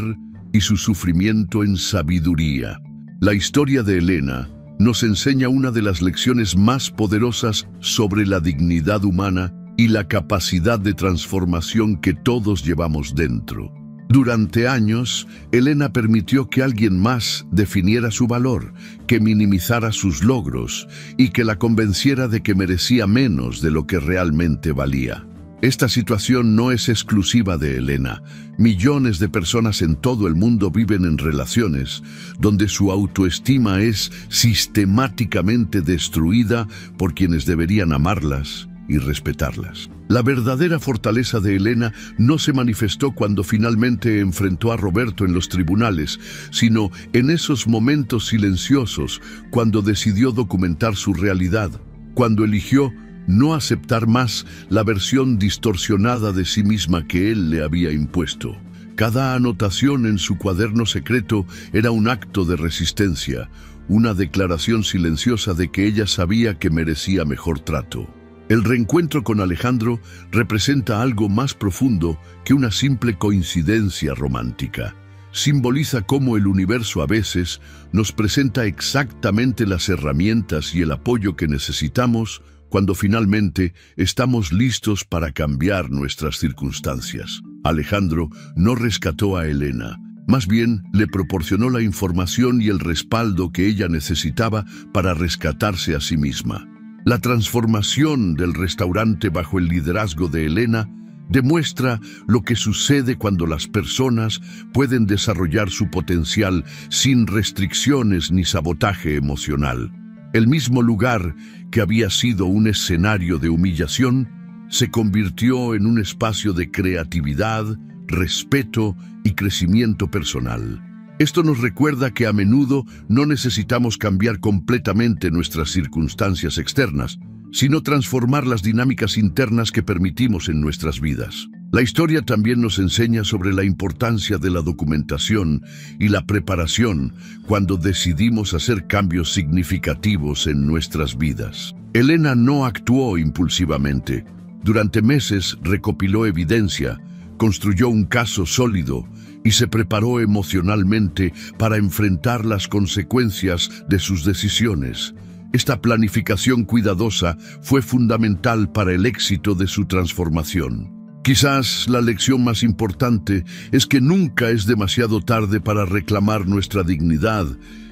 y su sufrimiento en sabiduría. La historia de Elena nos enseña una de las lecciones más poderosas sobre la dignidad humana y la capacidad de transformación que todos llevamos dentro. Durante años, Elena permitió que alguien más definiera su valor, que minimizara sus logros y que la convenciera de que merecía menos de lo que realmente valía. Esta situación no es exclusiva de Elena. Millones de personas en todo el mundo viven en relaciones donde su autoestima es sistemáticamente destruida por quienes deberían amarlas y respetarlas. La verdadera fortaleza de Elena no se manifestó cuando finalmente enfrentó a Roberto en los tribunales, sino en esos momentos silenciosos cuando decidió documentar su realidad, cuando eligió no aceptar más la versión distorsionada de sí misma que él le había impuesto. Cada anotación en su cuaderno secreto era un acto de resistencia, una declaración silenciosa de que ella sabía que merecía mejor trato. El reencuentro con Alejandro representa algo más profundo que una simple coincidencia romántica. Simboliza cómo el universo a veces nos presenta exactamente las herramientas y el apoyo que necesitamos cuando finalmente estamos listos para cambiar nuestras circunstancias. Alejandro no rescató a Elena, más bien le proporcionó la información y el respaldo que ella necesitaba para rescatarse a sí misma. La transformación del restaurante bajo el liderazgo de Elena demuestra lo que sucede cuando las personas pueden desarrollar su potencial sin restricciones ni sabotaje emocional. El mismo lugar que había sido un escenario de humillación se convirtió en un espacio de creatividad, respeto y crecimiento personal. Esto nos recuerda que a menudo no necesitamos cambiar completamente nuestras circunstancias externas, sino transformar las dinámicas internas que permitimos en nuestras vidas. La historia también nos enseña sobre la importancia de la documentación y la preparación cuando decidimos hacer cambios significativos en nuestras vidas. Elena no actuó impulsivamente. Durante meses recopiló evidencia, construyó un caso sólido y se preparó emocionalmente para enfrentar las consecuencias de sus decisiones. Esta planificación cuidadosa fue fundamental para el éxito de su transformación. Quizás la lección más importante es que nunca es demasiado tarde para reclamar nuestra dignidad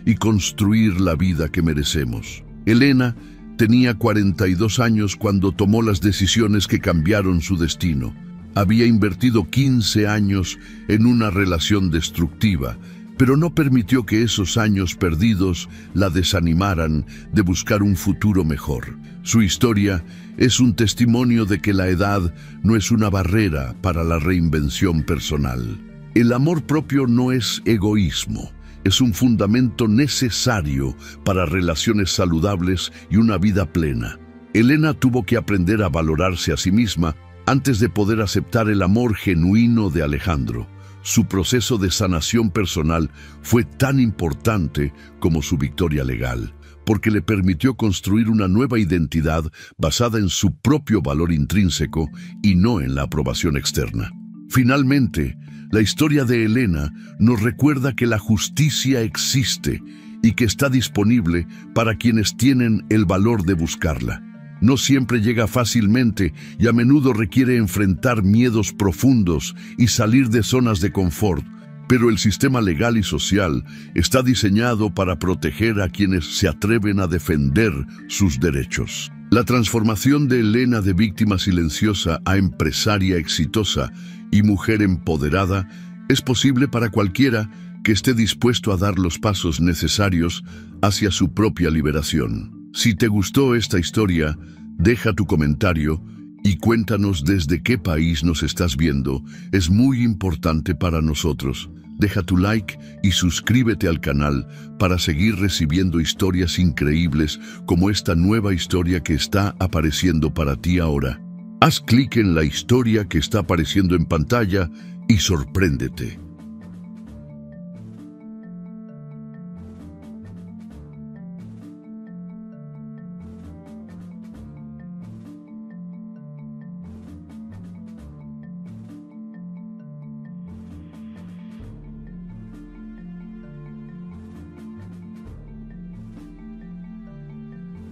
y construir la vida que merecemos. Elena tenía 42 años cuando tomó las decisiones que cambiaron su destino. Había invertido 15 años en una relación destructiva, pero no permitió que esos años perdidos la desanimaran de buscar un futuro mejor. Su historia es un testimonio de que la edad no es una barrera para la reinvención personal. El amor propio no es egoísmo, es un fundamento necesario para relaciones saludables y una vida plena. Elena tuvo que aprender a valorarse a sí misma antes de poder aceptar el amor genuino de Alejandro. Su proceso de sanación personal fue tan importante como su victoria legal, porque le permitió construir una nueva identidad basada en su propio valor intrínseco y no en la aprobación externa. Finalmente, la historia de Elena nos recuerda que la justicia existe y que está disponible para quienes tienen el valor de buscarla. No siempre llega fácilmente y a menudo requiere enfrentar miedos profundos y salir de zonas de confort, pero el sistema legal y social está diseñado para proteger a quienes se atreven a defender sus derechos. La transformación de Elena de víctima silenciosa a empresaria exitosa y mujer empoderada es posible para cualquiera que esté dispuesto a dar los pasos necesarios hacia su propia liberación. Si te gustó esta historia, deja tu comentario y cuéntanos desde qué país nos estás viendo. Es muy importante para nosotros. Deja tu like y suscríbete al canal para seguir recibiendo historias increíbles como esta nueva historia que está apareciendo para ti ahora. Haz clic en la historia que está apareciendo en pantalla y sorpréndete.